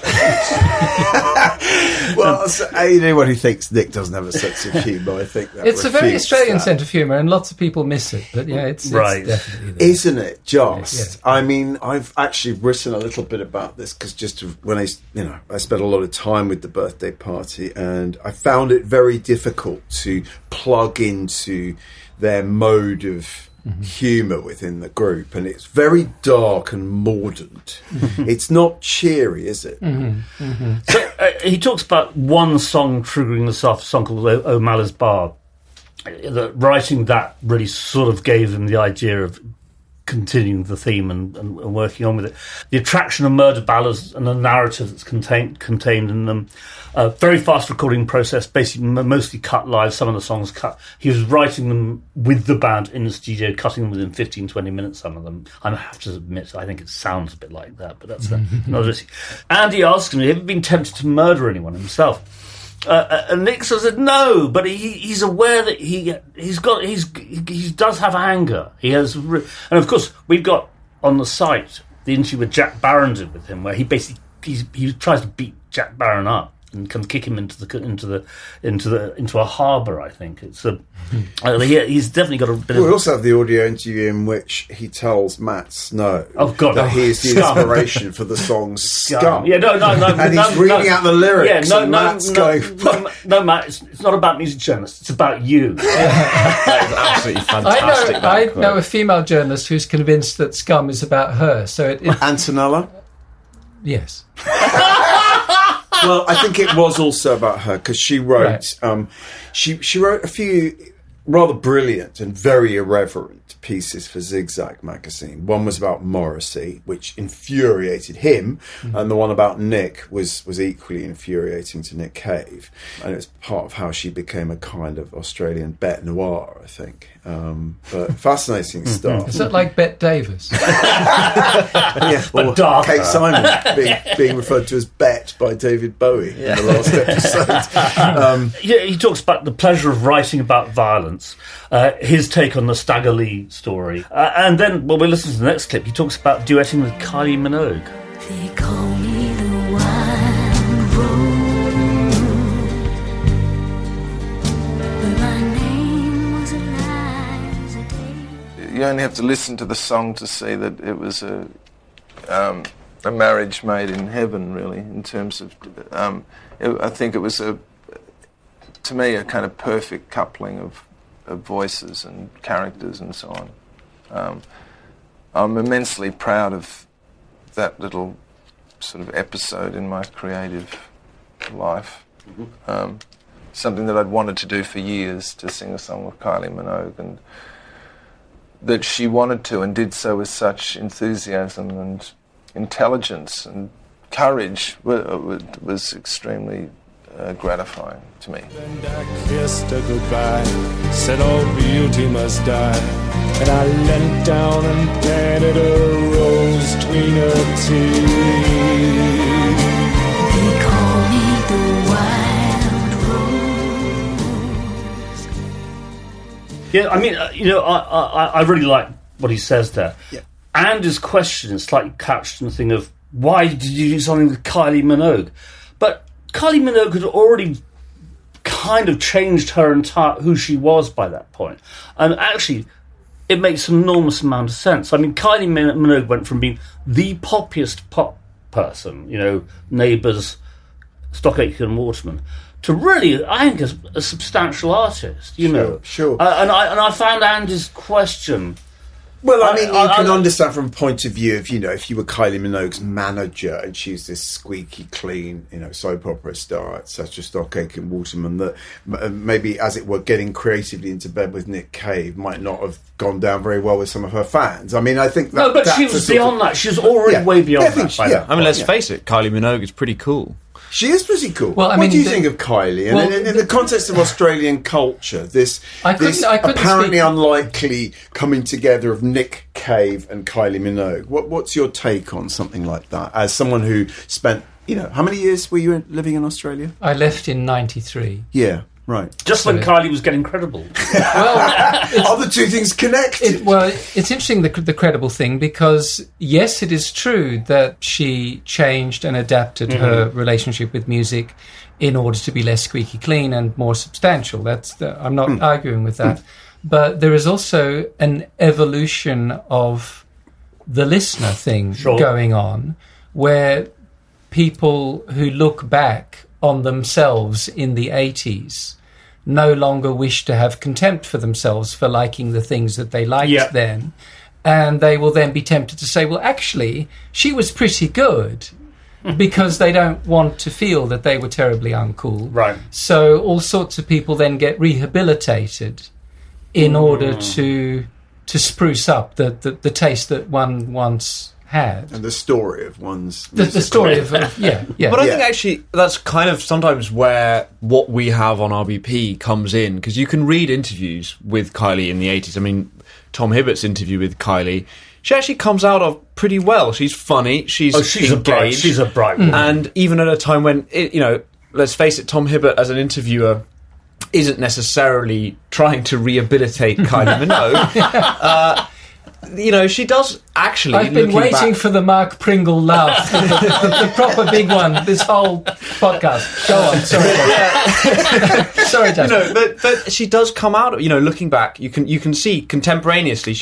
Well, so, anyone who thinks Nick doesn't have a sense of humour, I think that It's a very refutes Australian that. sense of humour, and lots of people miss it. But yeah, it's definitely there. Isn't it just? Yeah. I mean, I've actually written a little bit about this because when I spent a lot of time with the birthday party, and I found it very difficult to plug into their mode of humour within the group, and it's very dark and mordant. It's not cheery, is it? So, he talks about one song triggering this off, a song called O'Malley's Bar. Writing that really sort of gave him the idea of continuing the theme and working on with it. The attraction of murder ballads and the narrative that's contained in them. Very fast recording process, basically mostly cut live, some of the songs cut. He was writing them with the band in the studio, cutting them within 15-20 minutes, some of them. I have to admit, I think it sounds a bit like that, but that's another issue. Andy asked him, have you been tempted to murder anyone himself? And Nick said no, but he's aware that he does have anger. He has, and of course we've got on the site the interview with Jack Barron did with him, where he basically he tries to beat Jack Barron up and can kick him into a harbour. I think it's he's definitely got a bit. We also have the audio interview in which he tells Matt Snow that he is the inspiration for the song Scum. Yeah, no, and he's reading out the lyrics. Yeah, Matt's going. No, Matt, it's not about music journalists. It's about you. That is absolutely fantastic. I know a female journalist who's convinced that Scum is about her. So Antonella. Yes. Well, I think it was also about her because she wrote, she wrote a few rather brilliant and very irreverent pieces for Zigzag magazine. One was about Morrissey, which infuriated him, and the one about Nick was equally infuriating to Nick Cave. And it was part of how she became a kind of Australian Bette Noire, I think. But fascinating stuff. Is that like Bette Davis? Yeah, or darker. Kate Simon being referred to as Bet by David Bowie in the last episode. He talks about the pleasure of writing about violence, his take on the Stagger Lee story, and then we'll listen to the next clip. He talks about duetting with Kylie Minogue. They call me the wild rose, but my name was Eliza Day. You only have to listen to the song to see that it was a marriage made in heaven, really, in terms of... I think it was, to me, a kind of perfect coupling of voices and characters and so on. I'm immensely proud of that little sort of episode in my creative life. Something that I'd wanted to do for years, to sing a song with Kylie Minogue, and that she wanted to and did so with such enthusiasm and intelligence and courage was extremely gratifying to me. And I kissed her goodbye, said all beauty must die, and I leant down and planted a rose between her teeth. They call me the wild rose. Yeah, I mean, I really like what he says there. Yeah. And his question is slightly couched in the thing of, why did you do something with Kylie Minogue? But Kylie Minogue had already kind of changed her entire who she was by that point. And actually, it makes an enormous amount of sense. I mean, Kylie Minogue went from being the poppiest pop person, Neighbours, Stock Aitken and Waterman, to really, I think, a substantial artist, Sure. And I found Andy's question... Well, I mean, you can understand from a point of view of, if you were Kylie Minogue's manager and she's this squeaky clean, soap opera star at such a Stock Aitken Waterman, that maybe, as it were, getting creatively into bed with Nick Cave might not have gone down very well with some of her fans. I mean, I think that... No, but she was beyond that. She was already way beyond that by that. I mean, let's face it, Kylie Minogue is pretty cool. She is pretty cool. Well, what do you think of Kylie? And in the context of Australian culture, this apparently unlikely coming together of Nick Cave and Kylie Minogue. What's your take on something like that? As someone who spent, how many years were you living in Australia? I left in 93. Yeah. Right. Just when Kylie was getting credible. Well, are the two things connected? It's interesting, the credible thing, because yes, it is true that she changed and adapted her relationship with music in order to be less squeaky clean and more substantial. I'm not arguing with that. But there is also an evolution of the listener thing going on, where people who look back on themselves in the 80s no longer wish to have contempt for themselves for liking the things that they liked then. And they will then be tempted to say, well, actually, she was pretty good, because they don't want to feel that they were terribly uncool. Right. So all sorts of people then get rehabilitated in order to spruce up the taste that one once had. And the story of one's... The story of... yeah. But I think actually that's kind of sometimes where what we have on RBP comes in, because you can read interviews with Kylie in the 80s. I mean, Tom Hibbert's interview with Kylie, she actually comes out of pretty well. She's funny. She's engaged. She's a bright woman. And even at a time when, let's face it, Tom Hibbert as an interviewer isn't necessarily trying to rehabilitate Kylie Minogue. She does actually. I've been waiting for the Mark Pringle laugh, the proper big one. This whole podcast. Go on, sorry, sorry, Dan. But she does come out. Looking back, you can see contemporaneously.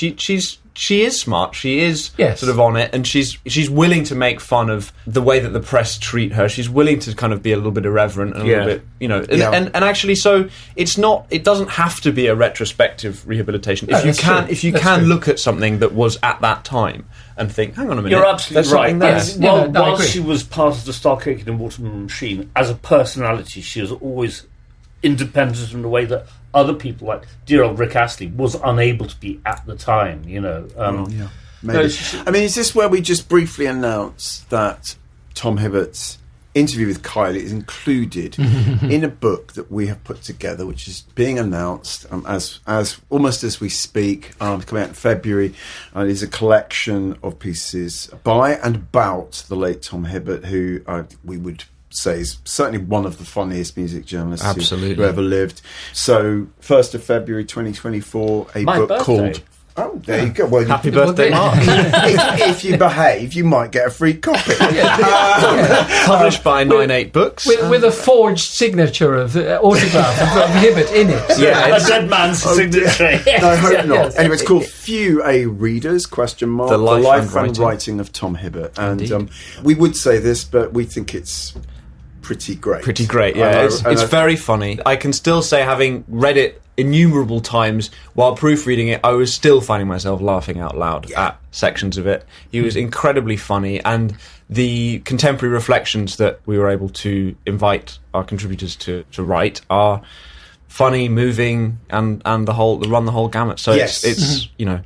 She is smart. She is sort of on it, and she's willing to make fun of the way that the press treat her. She's willing to kind of be a little bit irreverent and a little bit, and actually, so it's not. It doesn't have to be a retrospective rehabilitation. If you can look at something that was at that time and think, hang on a minute, you're absolutely right. There. While she was part of the Stark Aiken and Waterman machine, as a personality, she was always independent in a way that other people, like dear old Rick Astley, was unable to be at the time. Maybe. I mean, is this where we just briefly announce that Tom Hibbert's interview with Kylie is included in a book that we have put together, which is being announced as almost as we speak, coming out in February. It is a collection of pieces by and about the late Tom Hibbert, who we would say is certainly one of the funniest music journalists who ever lived. So 1st of February 2024, a book birthday. called... Oh, there you go. Well, happy birthday, Mark. if you behave, you might get a free copy. Published by 9/8 Books. With a forged signature of autograph of Hibbert in it. A dead man's signature. No, I hope not. Anyway, it's called Few A Readers, ? The Life and Writing of Tom Hibbert. And we would say this, but we think it's pretty great. Pretty great, yeah. It's very funny. I can still say, having read it innumerable times while proofreading it, I was still finding myself laughing out loud at sections of it. He was incredibly funny, and the contemporary reflections that we were able to invite our contributors to write are funny, moving, and run the whole gamut. So it's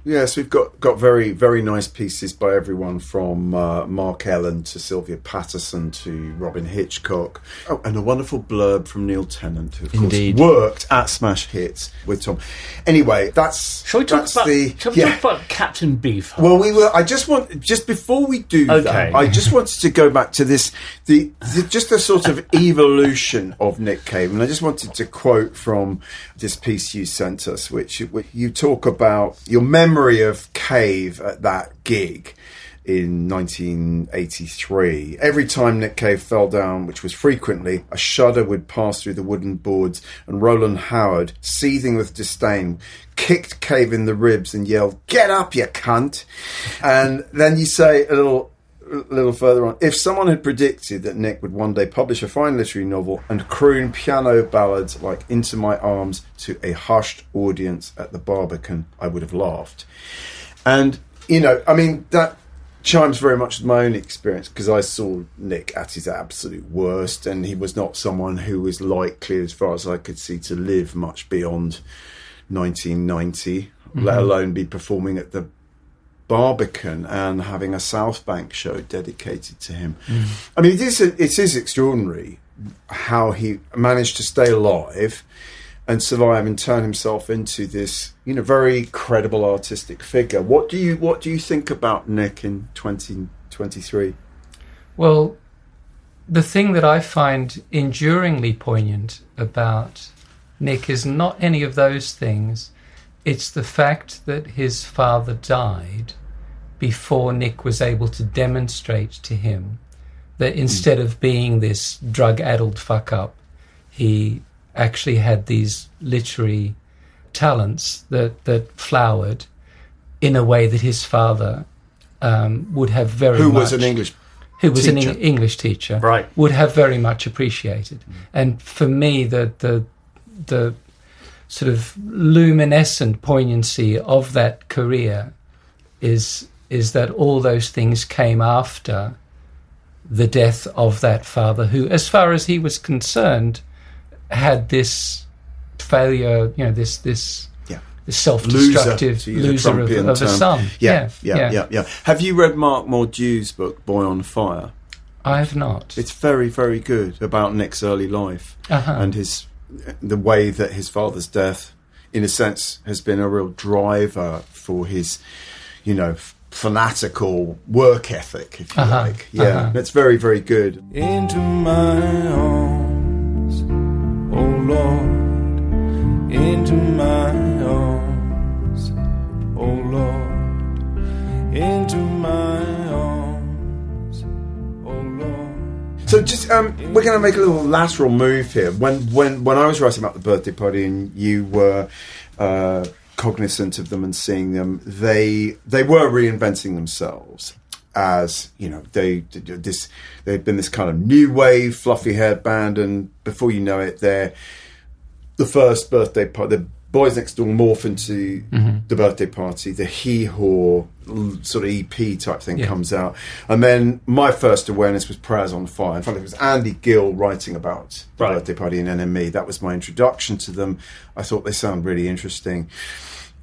Yes, we've got very, very nice pieces by everyone from Mark Ellen to Sylvia Patterson to Robin Hitchcock. Oh, and a wonderful blurb from Neil Tennant, who of course worked at Smash Hits with Tom. Anyway, Shall we talk about Captain Beefheart? Well, just before we do that, I just wanted to go back to this, just the sort of evolution of Nick Cave, and I just wanted to quote from this piece you sent us, which you talk about your memory of Cave at that gig in 1983. Every time Nick Cave fell down, which was frequently, a shudder would pass through the wooden boards, and Roland Howard, seething with disdain, kicked Cave in the ribs and yelled, "Get up, you cunt!" And then you say a little further on, if someone had predicted that Nick would one day publish a fine literary novel and croon piano ballads like Into My Arms to a hushed audience at the Barbican, I would have laughed. And, that chimes very much with my own experience, because I saw Nick at his absolute worst, and he was not someone who was likely, as far as I could see, to live much beyond 1990, let alone be performing at the Barbican and having a South Bank show dedicated to him. I mean, it is extraordinary how he managed to stay alive and survive and turn himself into this, very credible artistic figure. What do you think about Nick in 2023? Well, the thing that I find enduringly poignant about Nick is not any of those things. It's the fact that his father died before Nick was able to demonstrate to him that instead of being this drug-addled fuck-up, he actually had these literary talents that flowered in a way that his father would have very Who much... was an English Who was teacher. an English teacher. Right. Would have very much appreciated. And for me, the sort of luminescent poignancy of that career is that all those things came after the death of that father, who, as far as he was concerned, had this failure, this self-destructive loser of a son. Yeah. Have you read Mark Mordew's book, Boy on Fire? I have not. It's very, very good about Nick's early life and the way that his father's death, in a sense, has been a real driver for his, fanatical work ethic, if you like. Yeah, it's very, very good. Into my arms, oh Lord, into my arms, oh Lord, into my arms, oh Lord. So just we're going to make a little lateral move here. When I was writing about the birthday party and you were cognizant of them and seeing them, they were reinventing themselves as they'd been this kind of new wave fluffy haired band, and before you know it, they're the first birthday party. The Boys Next Door morph into the birthday party. The Hee Haw sort of EP type thing comes out, and then my first awareness was Prayers on Fire. In fact, it was Andy Gill writing about the birthday party in NME. That was my introduction to them. I thought they sound really interesting.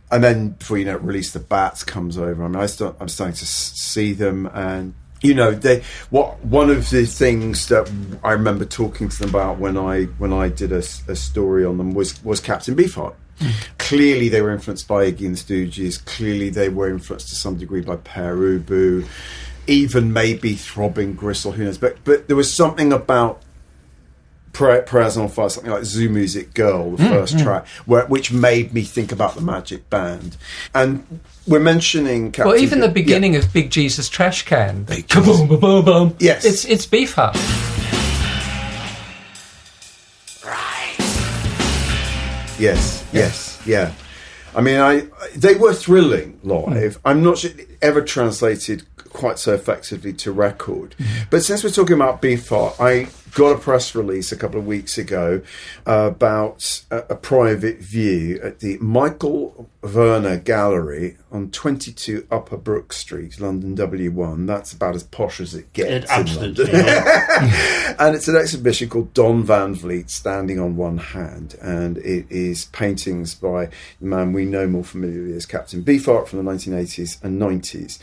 And then before you know it, Release the Bats comes over. I mean, I'm starting to see them, and one of the things that I remember talking to them about when I did a story on them was Captain Beefheart. Clearly they were influenced by Iggy and the Stooges. Clearly they were influenced to some degree by Pere Ubu, even maybe Throbbing Gristle, who knows. But there was something about Prayers on Fire, something like Zoo Music Girl, the first track, which made me think about the Magic Band. And we're mentioning Captain... Well, even the beginning of Big Jesus Trash Can. Kaboom, boom, boom, boom. Yes. It's Beefheart. Yes, yeah. I mean, they were thrilling live. I'm not sure it ever translated quite so effectively to record. But since we're talking about Beefheart, I got a press release a couple of weeks ago about a private view at the Michael Werner Gallery on 22 Upper Brook Street, London W1. That's about as posh as it gets in London. And it's an exhibition called Don Van Vliet, Standing on One Hand. And it is paintings by the man we know more familiarly as Captain Beefheart from the 1980s and 90s.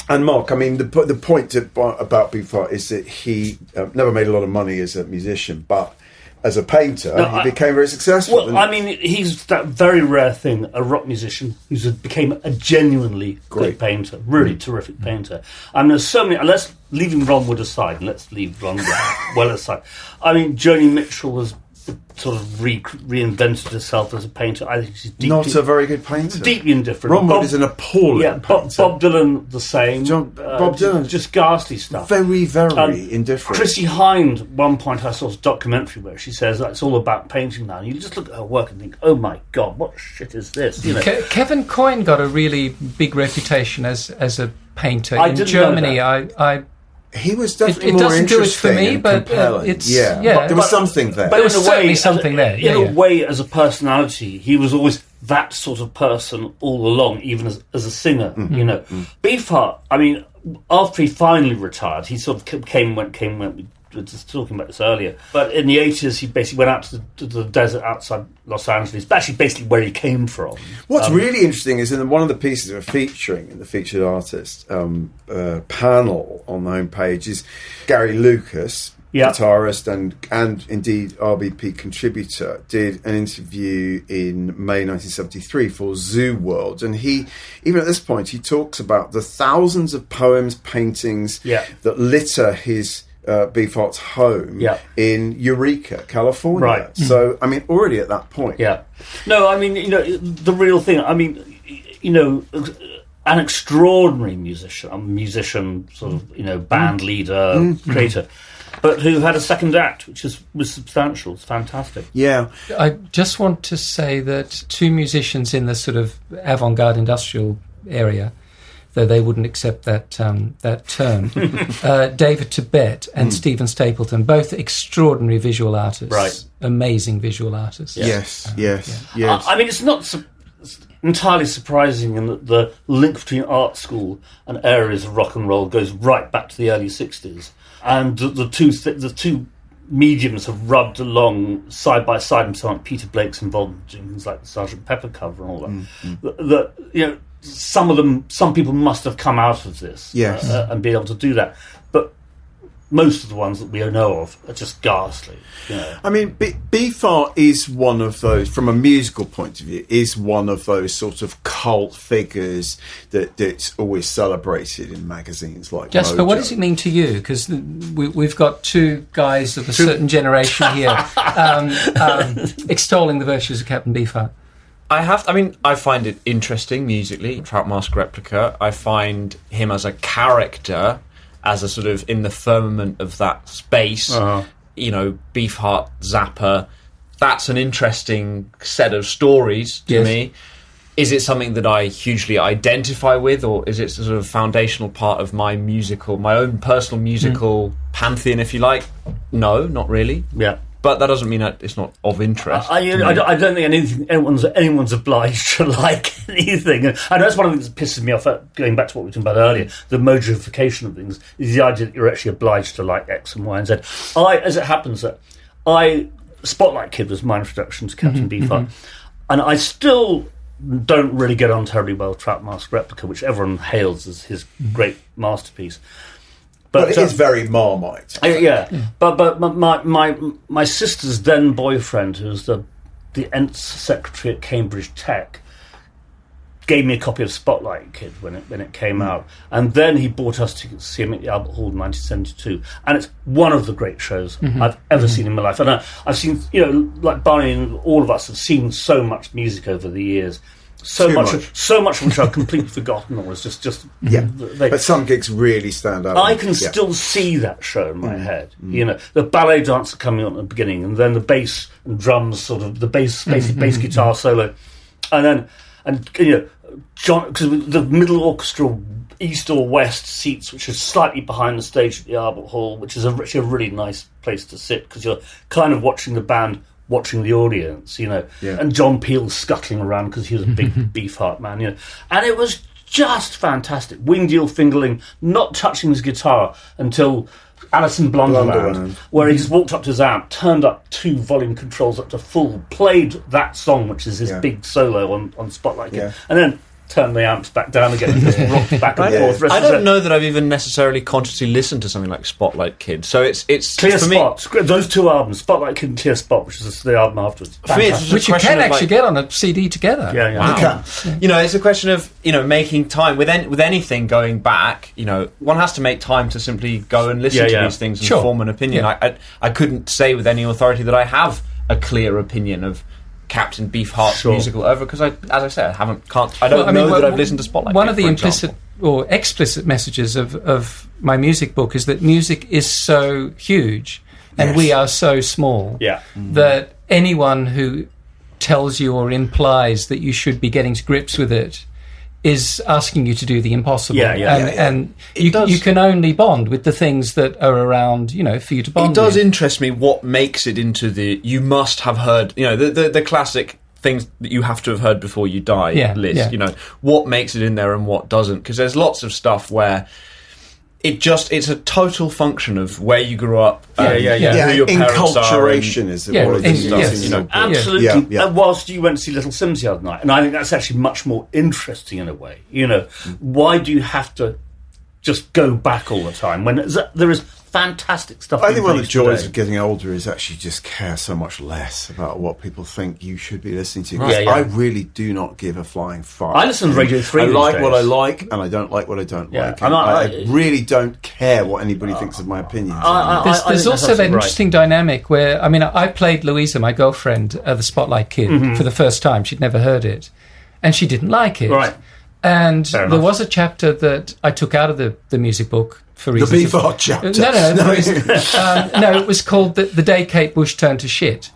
And Mark, I mean, the point about Beefheart is that he never made a lot of money as a musician, but as a painter, he became very successful. Well, I mean, he's that very rare thing, a rock musician who became a genuinely good painter, really terrific painter. I mean, there's so many, let's leaving Ronwood aside, and let's leave Ronwood well aside. I mean, Joni Mitchell has sort of reinvented herself as a painter. I think she's deeply... Not a very good painter. Deeply indifferent. Ronwood is an appalling painter. Bob Dylan, the same. Bob Dylan. Just ghastly stuff. Very, very indifferent. Chrissie Hynde, one point I saw a documentary where she says that it's all about painting now. And you just look at her work and think, oh my God, what shit is this? Kevin Coyne got a really big reputation as a painter in Germany. He was definitely it more doesn't do it interesting for me, but it's there was something there. But there was certainly something there. In a way, as a personality, he was always that sort of person all along, even as a singer. Beefheart. I mean, after he finally retired, he sort of came and went. We were just talking about this earlier. But in the 80s, he basically went out to the desert outside Los Angeles, basically where he came from. What's really interesting is in one of the pieces we're featuring in the featured artist panel on the homepage is Gary Lucas, guitarist and indeed RBP contributor, did an interview in May 1973 for Zoo World, and he, even at this point, he talks about the thousands of poems, paintings that litter his Beefheart's home in Eureka, California. Right. So, I mean, already at that point. Yeah. No, I mean, the real thing, I mean, an extraordinary musician, sort of, band leader, creator, but who had a second act, which was substantial. It's fantastic. Yeah. I just want to say that two musicians in the sort of avant-garde industrial area, though they wouldn't accept that term, David Tibet and Stephen Stapleton, both extraordinary visual artists. Right. Amazing visual artists. Yes. I mean, it's not entirely surprising in that the link between art school and areas of rock and roll goes right back to the early 60s. And the two mediums have rubbed along side by side, and so on. Peter Blake's involved in things like the Sgt. Pepper cover and all that. Some people must have come out of this and be able to do that. But most of the ones that we know of are just ghastly. I mean, Beefheart is one of those, from a musical point of view, is one of those sort of cult figures that's always celebrated in magazines like Jasper, MOJO. what does it mean to you? Because we've got two guys of a certain generation here extolling the virtues of Captain Beefheart. I find it interesting musically. Trout Mask Replica. I find him as a character, as a sort of in the firmament of that space. Beefheart, Zappa. That's an interesting set of stories to me. Is it something that I hugely identify with, or is it sort of a foundational part of my own personal musical pantheon, if you like? No, not really. Yeah. But that doesn't mean that it's not of interest. I don't think anyone's obliged to like anything. And that's one of the things that pisses me off, going back to what we were talking about earlier, the MOJO-fication of things, is the idea that you're actually obliged to like X and Y and Z. As it happens, Spotlight Kid was my introduction to Captain Beefheart, and I still don't really get on terribly well with Trout Mask Replica, which everyone hails as his great masterpiece. But it is very Marmite. But my sister's then boyfriend, who was the ENTS secretary at Cambridge Tech, gave me a copy of Spotlight Kid when it came out, and then he brought us to see him at the Albert Hall in 1972, and it's one of the great shows I've ever seen in my life. And I've seen, like Barney and all of us have seen so much music over the years. So much of which I've completely forgotten, or was just but some gigs really stand out. I can still see that show in my head. The ballet dancer coming on at the beginning, and then the bass and drums, sort of the bass guitar solo, and John, because the middle orchestra, east or west seats, which are slightly behind the stage at the Albert Hall, which is actually a really nice place to sit because you're kind of watching the band, watching the audience, and John Peel scuttling around because he was a big Beefheart man, and it was just fantastic. Winged fingering, not touching his guitar until Alison Blunderland, where he just walked up to his amp, turned up 2 volume controls up to full, played that song, which is his big solo on Spotlight Kid, and then turn the amps back down again and just rock back and forth. I don't know that I've even necessarily consciously listened to something like Spotlight Kid. So it's Clear for Spot. Those 2 albums, Spotlight Kid and Clear Spot, which is the album afterwards. For me, it's which you can actually get on a CD together. Yeah. Wow. It's a question of making time with anything going back. One has to make time to simply go and listen to these things and form an opinion. I couldn't say with any authority that I have a clear opinion of Captain Beefheart's musical over, because as I said, I don't know that I've listened to Spotlight. One of the implicit or explicit messages of my music book is that music is so huge and we are so small that anyone who tells you or implies that you should be getting to grips with it is asking you to do the impossible. And you can only bond with the things that are around, for you to bond with. It does interest me what makes it into the you must have heard, the classic things that you have to have heard before you die list. What makes it in there and what doesn't. Because there's lots of stuff where it's a total function of where you grew up, who your parents are. Enculturation is what it is. Absolutely. Whilst you went to see Little Sims the other night, and I think that's actually much more interesting in a way. Why do you have to just go back all the time when there is fantastic stuff. I think one of the joys today. of getting older is actually just care so much less about what people think you should be listening to. Right. 'Cause Yeah, yeah. I really do not give a flying fuck. I listen to Radio 3 I these like days. what I like, and I don't like what I don't Yeah, like. and I really don't care what anybody thinks of my opinions. There's think that's also that absolutely right. interesting dynamic where, I mean, I played Louisa, my girlfriend, the Spotlight Kid, for the first time. She'd never heard it. And she didn't like it. Right. And Fair there enough. was a chapter that I took out of the music book for the reasons. Beefheart chapter. No, it was called the Day Kate Bush Turned to Shit.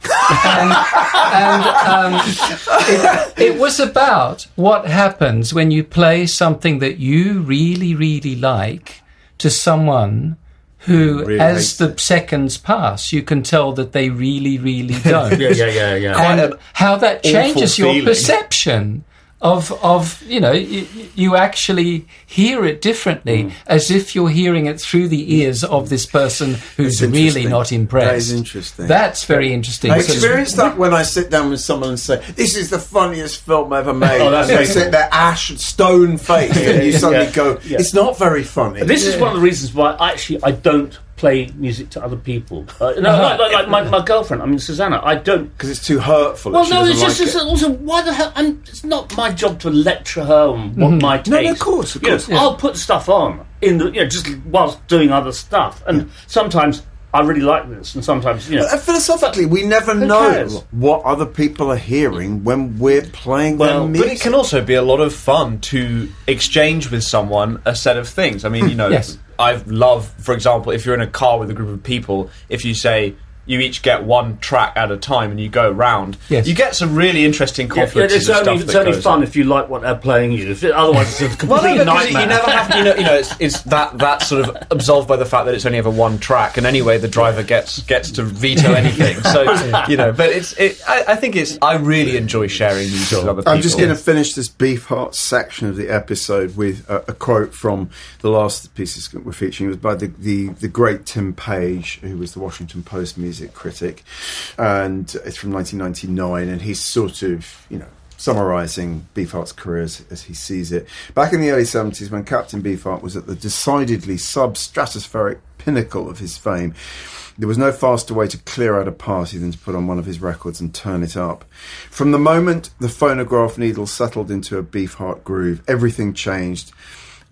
It was about what happens when you play something that you really, really like to someone who, Really as hates the it. seconds pass, you can tell that they really, really don't. Yeah. And how that changes your feeling. perception of you actually hear it differently, as if you're hearing it through the ears of this person who's It's really interesting. not impressed. That is interesting. That's very interesting. I So- experience that when I sit down with someone and say, "This is the funniest film ever made." Oh, that's and they very sit cool. there stone faced, and you suddenly go, Yeah. "It's not very funny." This is one of the reasons why I don't play music to other people. Like my girlfriend, I mean Susanna, I don't. Because it's too hurtful. Well, if she no, doesn't it's just like it's also why the hell? It's not my job to lecture her on what my taste. No, of course. You know, I'll put stuff on in the just whilst doing other stuff, and sometimes I really like this, and sometimes But philosophically, we never who know cares? what other people are hearing when we're playing their Well, music. But it can also be a lot of fun to exchange with someone a set of things. I mean, Yes. I love, for example, if you're in a car with a group of people, if you say you each get one track at a time and you go round, Yes. you get some really interesting conflicts it's of stuff only, that it's only goes fun on. if you like what they're playing you. Otherwise, it's a complete Well, no, because nightmare. you never have to, it's that sort of absolved by the fact that it's only ever one track, and anyway, the driver gets to veto anything. So, but I think I really enjoy sharing these with other people. I'm just going to finish this Beefheart section of the episode with a quote from the last pieces we're featuring. It was by the great Tim Page, who was the Washington Post music critic, and it's from 1999, and he's sort of, summarising Beefheart's career as he sees it. Back in the early 70s, when Captain Beefheart was at the decidedly sub-stratospheric pinnacle of his fame, there was no faster way to clear out a party than to put on one of his records and turn it up. From the moment the phonograph needle settled into a Beefheart groove, everything changed.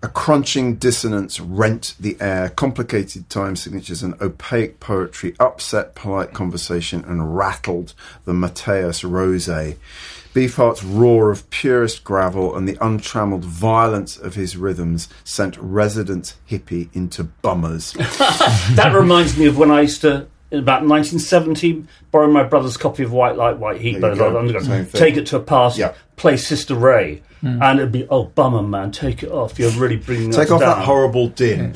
A crunching dissonance rent the air, complicated time signatures and opaque poetry upset polite conversation and rattled the Mateus Rosé. Beefheart's roar of purest gravel and the untrammelled violence of his rhythms sent resident hippie into bummers. That reminds me of when I used to, in about 1970, borrow my brother's copy of White Light, White Heat, There you go. Underground, Same thing. take it to a party, Yeah. play Sister Ray, and it'd be, oh, bummer, man, take it off. You're really bringing us Take off down. that horrible din.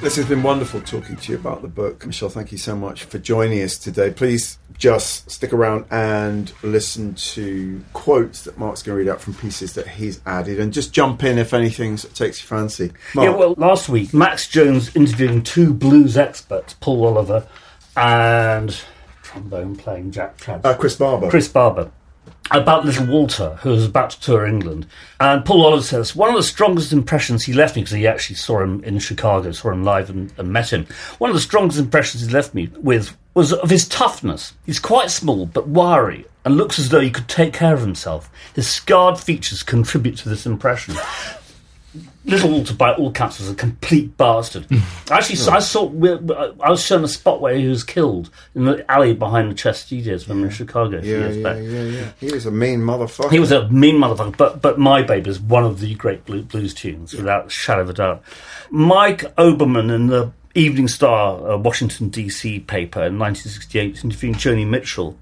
This has been wonderful talking to you about the book. Michel, thank you so much for joining us today. Please just stick around and listen to quotes that Mark's going to read out from pieces that he's added, and just jump in if anything sort of takes your fancy. Mark. Yeah, well, last week, Max Jones interviewing two blues experts, Paul Oliver and trombone-playing Jack Trabb. Chris Barber. About Little Walter, who was about to tour England. And Paul Oliver says, one of the strongest impressions he left me, because he actually saw him in Chicago, saw him live and met him. One of the strongest impressions he left me with was of his toughness. He's quite small, but wiry, and looks as though he could take care of himself. His scarred features contribute to this impression. Little Walter, by all accounts, was a complete bastard. Actually, I was shown a spot where he was killed in the alley behind the Chess Studios when we were in Chicago a few years back. Yeah. He was a mean motherfucker. He was a mean motherfucker, but My Baby is one of the great blues tunes, without a shadow of a doubt. Mike Oberman in the Evening Star, Washington, D.C. paper in 1968, interviewing Joni Mitchell.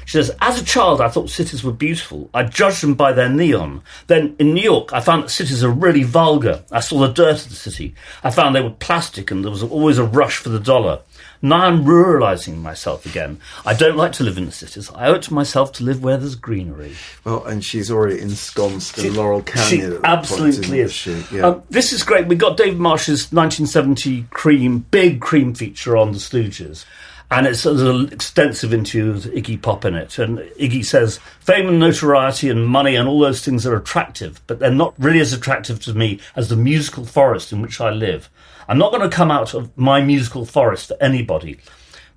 She says, as a child, I thought cities were beautiful. I judged them by their neon. Then, in New York, I found that cities are really vulgar. I saw the dirt of the city. I found they were plastic and there was always a rush for the dollar. Now I'm ruralising myself again. I don't like to live in the cities. I owe it to myself to live where there's greenery. Well, and she's already ensconced in Laurel Canyon. She at that absolutely point, is. isn't she? Yeah. This is great. We got David Marsh's 1970 big Cream feature on the Stooges. And there's an extensive interview with Iggy Pop in it. And Iggy says, fame and notoriety and money and all those things are attractive, but they're not really as attractive to me as the musical forest in which I live. I'm not going to come out of my musical forest to anybody,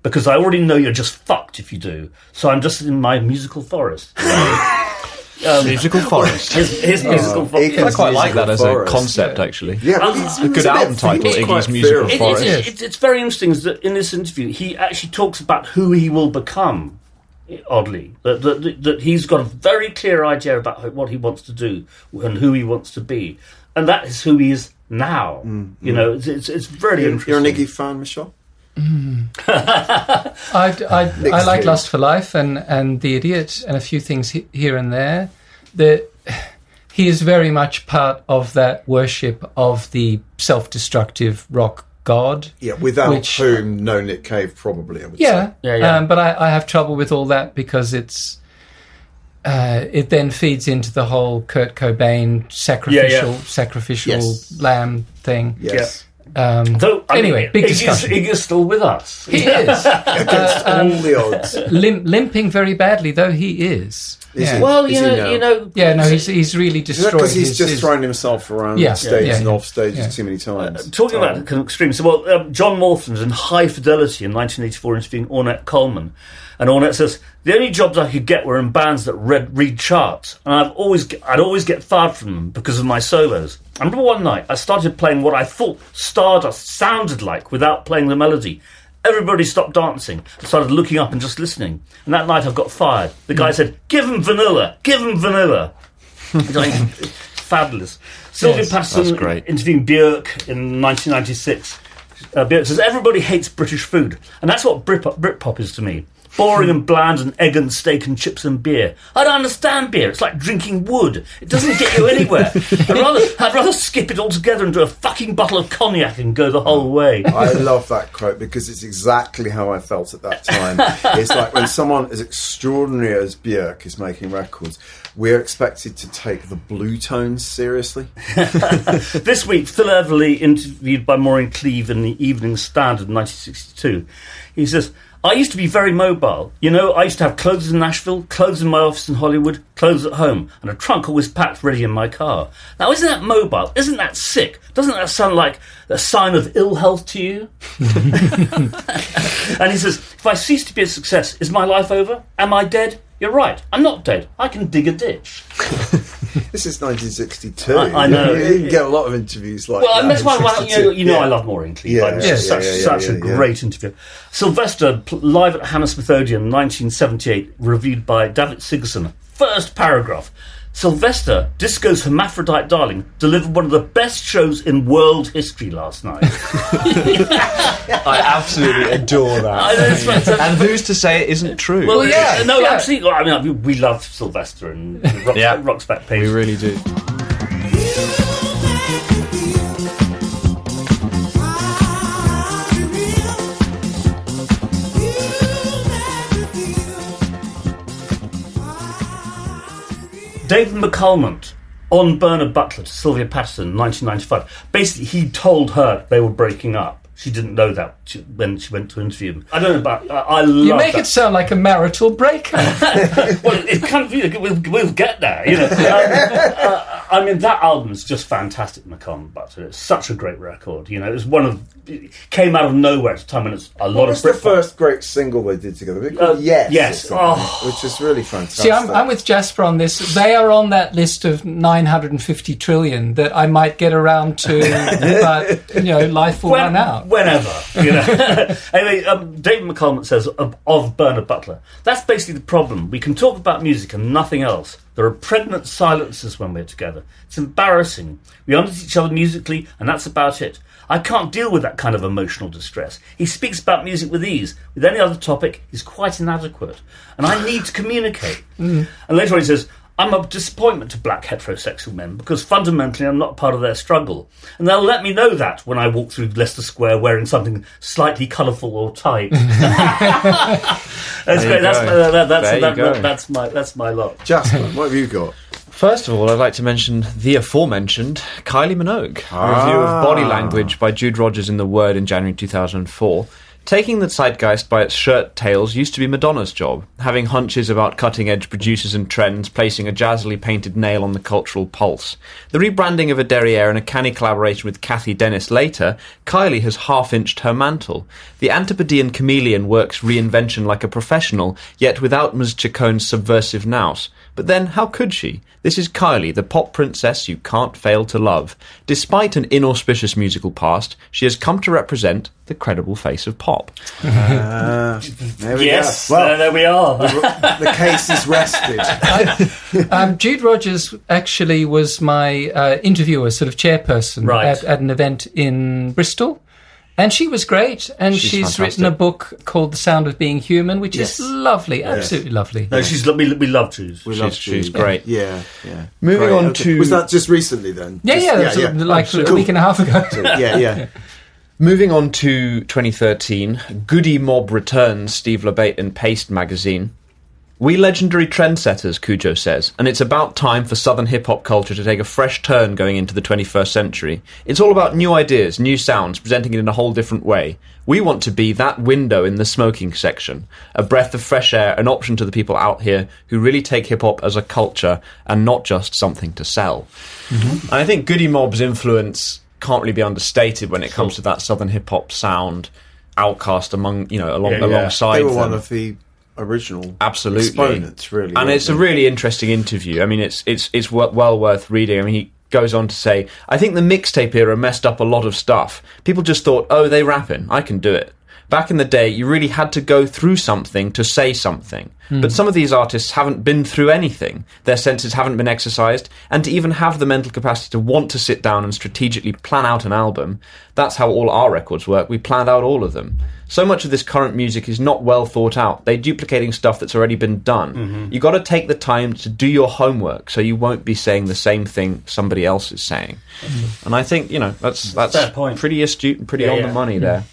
because I already know you're just fucked if you do. So I'm just in my musical forest. Musical forest. His musical forest. I quite like that as a Forest. concept, actually. Yeah, well, It's a good album title, Iggy's Musical Forest. It's very interesting is that in this interview, he actually talks about who he will become, oddly. That he's got a very clear idea about what he wants to do and who he wants to be. And that is who he is now. You know, it's really interesting. You're an Iggy fan, Michel? I like Lust for Life and The Idiot and a few things here and there. He is very much part of that worship of the self-destructive rock god. Yeah, without whom no Nick Cave probably, I would say. Yeah. But I have trouble with all that because it then feeds into the whole Kurt Cobain sacrificial lamb thing. Yes. Anyway, big discussion. Iggy's still with us. He is. Against all the odds. Limping very badly, though he is. Is he? Well, Is he now? Yeah, no, he's really destroyed. Because he's just thrown himself around stages and off stages too many times. Talking about kind of extremes, John Morton's in High Fidelity in 1984 interviewing Ornette Coleman, and Ornette says, the only jobs I could get were in bands that read charts, and I'd always get fired from them because of my solos. I remember one night I started playing what I thought Stardust sounded like without playing the melody. Everybody stopped dancing and started looking up and just listening. And that night I got fired. The guy said, give him vanilla, give him vanilla. Fabulous. Sylvia Patterson interviewing Björk in 1996. Björk says, everybody hates British food. And that's what Britpop is to me. Boring and bland and egg and steak and chips and beer. I don't understand beer. It's like drinking wood. It doesn't get you anywhere. I'd rather skip it altogether and do a fucking bottle of cognac and go the whole way. I love that quote because it's exactly how I felt at that time. It's like when someone as extraordinary as Björk is making records, we're expected to take the blue tones seriously. This week, Phil Everly, interviewed by Maureen Cleave in the Evening Standard in 1962, he says, I used to be very mobile. You know, I used to have clothes in Nashville, clothes in my office in Hollywood, clothes at home, and a trunk always packed ready in my car. Now, isn't that mobile? Isn't that sick? Doesn't that sound like a sign of ill health to you? And he says, if I cease to be a success, is my life over? Am I dead? You're right. I'm not dead. I can dig a ditch. This is 1962. I know. You can get a lot of interviews like that. Well, and that's why I love Maureen Cleave. Such a great interview. Sylvester, live at Hammersmith Odeon, 1978, reviewed by David Sigerson. First paragraph. Sylvester, Disco's hermaphrodite darling, delivered one of the best shows in world history last night. I absolutely adore that. And who's to say it isn't true? Well, absolutely. I mean, we love Sylvester and Rock's Back Page. We really do. David McCalmont on Bernard Butler to Sylvia Patterson, 1995. Basically, he told her they were breaking up. She didn't know that when she went to interview him. I don't know about... I love You make it sound like a marital breakup. Well, it kind of... We'll get there, you know. I mean, that album is just fantastic, McCallum Butler. It's such a great record, you know. It was one of... It came out of nowhere at the time, and it's a lot of... What was the first great single they did together? Yes. Which is really fantastic. See, I'm with Jasper on this. They are on that list of 950 trillion that I might get around to, but, you know, life will run out. Whenever, you know. Anyway, David McCallum says of Bernard Butler, that's basically the problem. We can talk about music and nothing else. There are pregnant silences when we're together. It's embarrassing. We understand each other musically, and that's about it. I can't deal with that kind of emotional distress. He speaks about music with ease. With any other topic, he's quite inadequate. And I need to communicate. And later on he says, I'm a disappointment to black heterosexual men because fundamentally I'm not part of their struggle. And they'll let me know that when I walk through Leicester Square wearing something slightly colourful or tight. That's great. That's my lot. Jasper, what have you got? First of all, I'd like to mention the aforementioned Kylie Minogue, a review of Body Language by Jude Rogers in The Word in January 2004. Taking the zeitgeist by its shirt tails used to be Madonna's job, having hunches about cutting-edge producers and trends, placing a jazzily painted nail on the cultural pulse. The rebranding of a derriere and a canny collaboration with Kathy Dennis later, Kylie has half-inched her mantle. The Antipodean chameleon works reinvention like a professional, yet without Ms. Chacon's subversive nous. But then, how could she? This is Kylie, the pop princess you can't fail to love. Despite an inauspicious musical past, she has come to represent the credible face of pop. There we Yes, go. Well, there we are. the case is rested. Jude Rogers actually was my interviewer, sort of chairperson Right. at an event in Bristol. And she was great. And she's fantastic. written a book called The Sound of Being Human, which Yes. is lovely, absolutely lovely. No, we love Jews. She's great. Yeah. Moving Great. on Okay. to... Was that just recently then? Like a week and a half ago. Yeah. Moving on to 2013, Goody Mob returns, Steve LeBate in Paste magazine. We legendary trendsetters, Cujo says, and it's about time for southern hip-hop culture to take a fresh turn going into the 21st century. It's all about new ideas, new sounds, presenting it in a whole different way. We want to be that window in the smoking section, a breath of fresh air, an option to the people out here who really take hip-hop as a culture and not just something to sell. Mm-hmm. And I think Goody Mob's influence can't really be understated when it comes to that southern hip-hop sound. Outkast alongside They were them. one of the original Absolutely exponents, really. and it's a really interesting interview. I mean, it's well worth reading. I mean, he goes on to say, I think the mixtape era messed up a lot of stuff. People just thought, oh, they rapping, I can do it. Back in the day, you really had to go through something to say something. But some of these artists haven't been through anything. Their senses haven't been exercised, and to even have the mental capacity to want to sit down and strategically plan out an album, that's how all our records work. We planned out all of them. So much of this current music is not well thought out. They're duplicating stuff that's already been done. You got to take the time to do your homework so you won't be saying the same thing somebody else is saying. And I think, that's Fair point. pretty astute and pretty on the money there.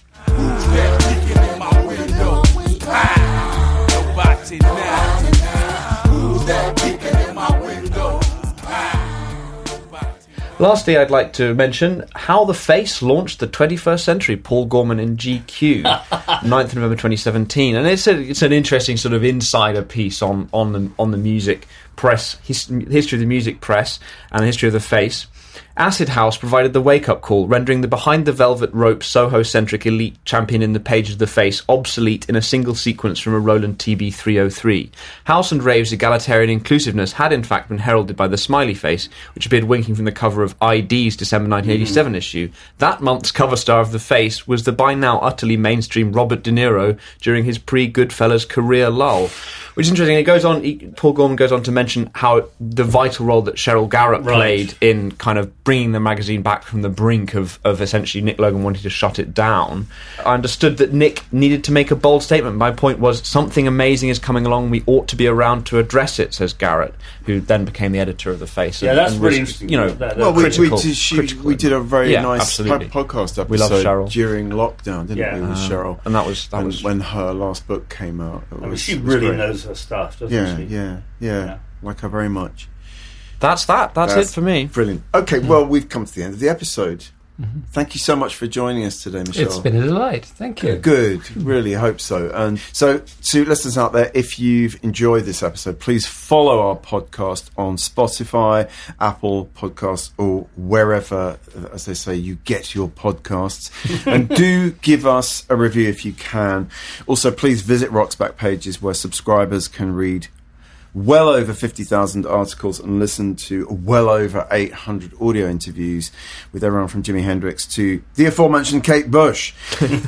Lastly, I'd like to mention How the Face launched the 21st century, Paul Gorman in GQ, 9th November 2017. And it's an interesting sort of insider piece on the music press, history of the music press and the history of the Face. Acid House provided the wake-up call, rendering the behind-the-velvet-rope Soho-centric elite champion in the page of the Face obsolete in a single sequence from a Roland TB-303. House and Rave's egalitarian inclusiveness had in fact been heralded by the smiley face, which appeared winking from the cover of ID's December 1987 issue. That month's cover star of the Face was the by now utterly mainstream Robert De Niro during his pre-Goodfellas career lull. Which is interesting. It goes on. Paul Gorman goes on to mention how the vital role that Cheryl Garrett played in kind of bringing the magazine back from the brink of essentially Nick Logan wanting to shut it down. I understood that Nick needed to make a bold statement. My point was, something amazing is coming along. We ought to be around to address it, says Garrett, who then became the editor of the Face. Yeah, that's really interesting. We did a very nice absolutely. podcast episode We love Cheryl. during lockdown, didn't we, with Cheryl? And that was when her last book came out. She really knows her stuff, doesn't she? Yeah. Like her very much. That's it for me. Brilliant. Okay, well, we've come to the end of the episode. Thank you so much for joining us today, Michelle. It's been a delight. Thank you. Good. Really hope so. And so, to listeners out there, if you've enjoyed this episode, please follow our podcast on Spotify, Apple Podcasts, or wherever, as they say, you get your podcasts. And do give us a review if you can. Also, please visit Rock's Back Pages, where subscribers can read well over 50,000 articles and listen to well over 800 audio interviews with everyone from Jimi Hendrix to the aforementioned Kate Bush.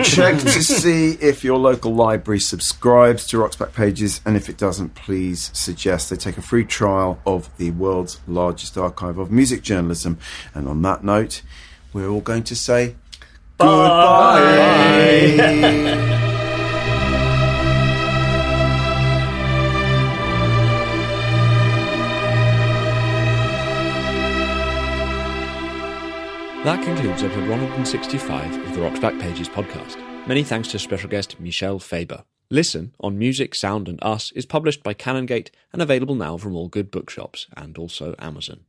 Check to see if your local library subscribes to Rock's Back Pages, and if it doesn't, please suggest they take a free trial of the world's largest archive of music journalism. And on that note, we're all going to say goodbye. That concludes episode 165 of the Rock's Back Pages podcast. Many thanks to special guest Michel Faber. Listen on Music, Sound and Us is published by Canongate and available now from all good bookshops and also Amazon.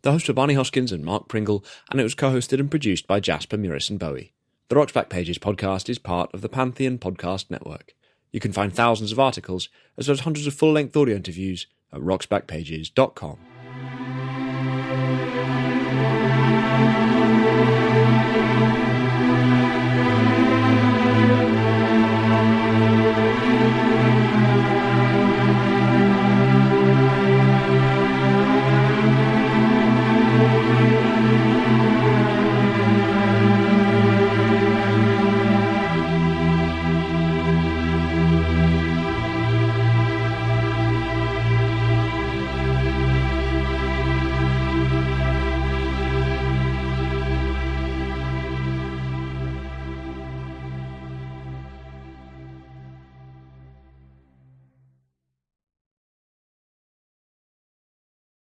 The hosts were Barney Hoskins and Mark Pringle, and it was co-hosted and produced by Jasper Murison Bowie. The Rock's Back Pages podcast is part of the Pantheon Podcast Network. You can find thousands of articles, as well as hundreds of full-length audio interviews at rocksbackpages.com.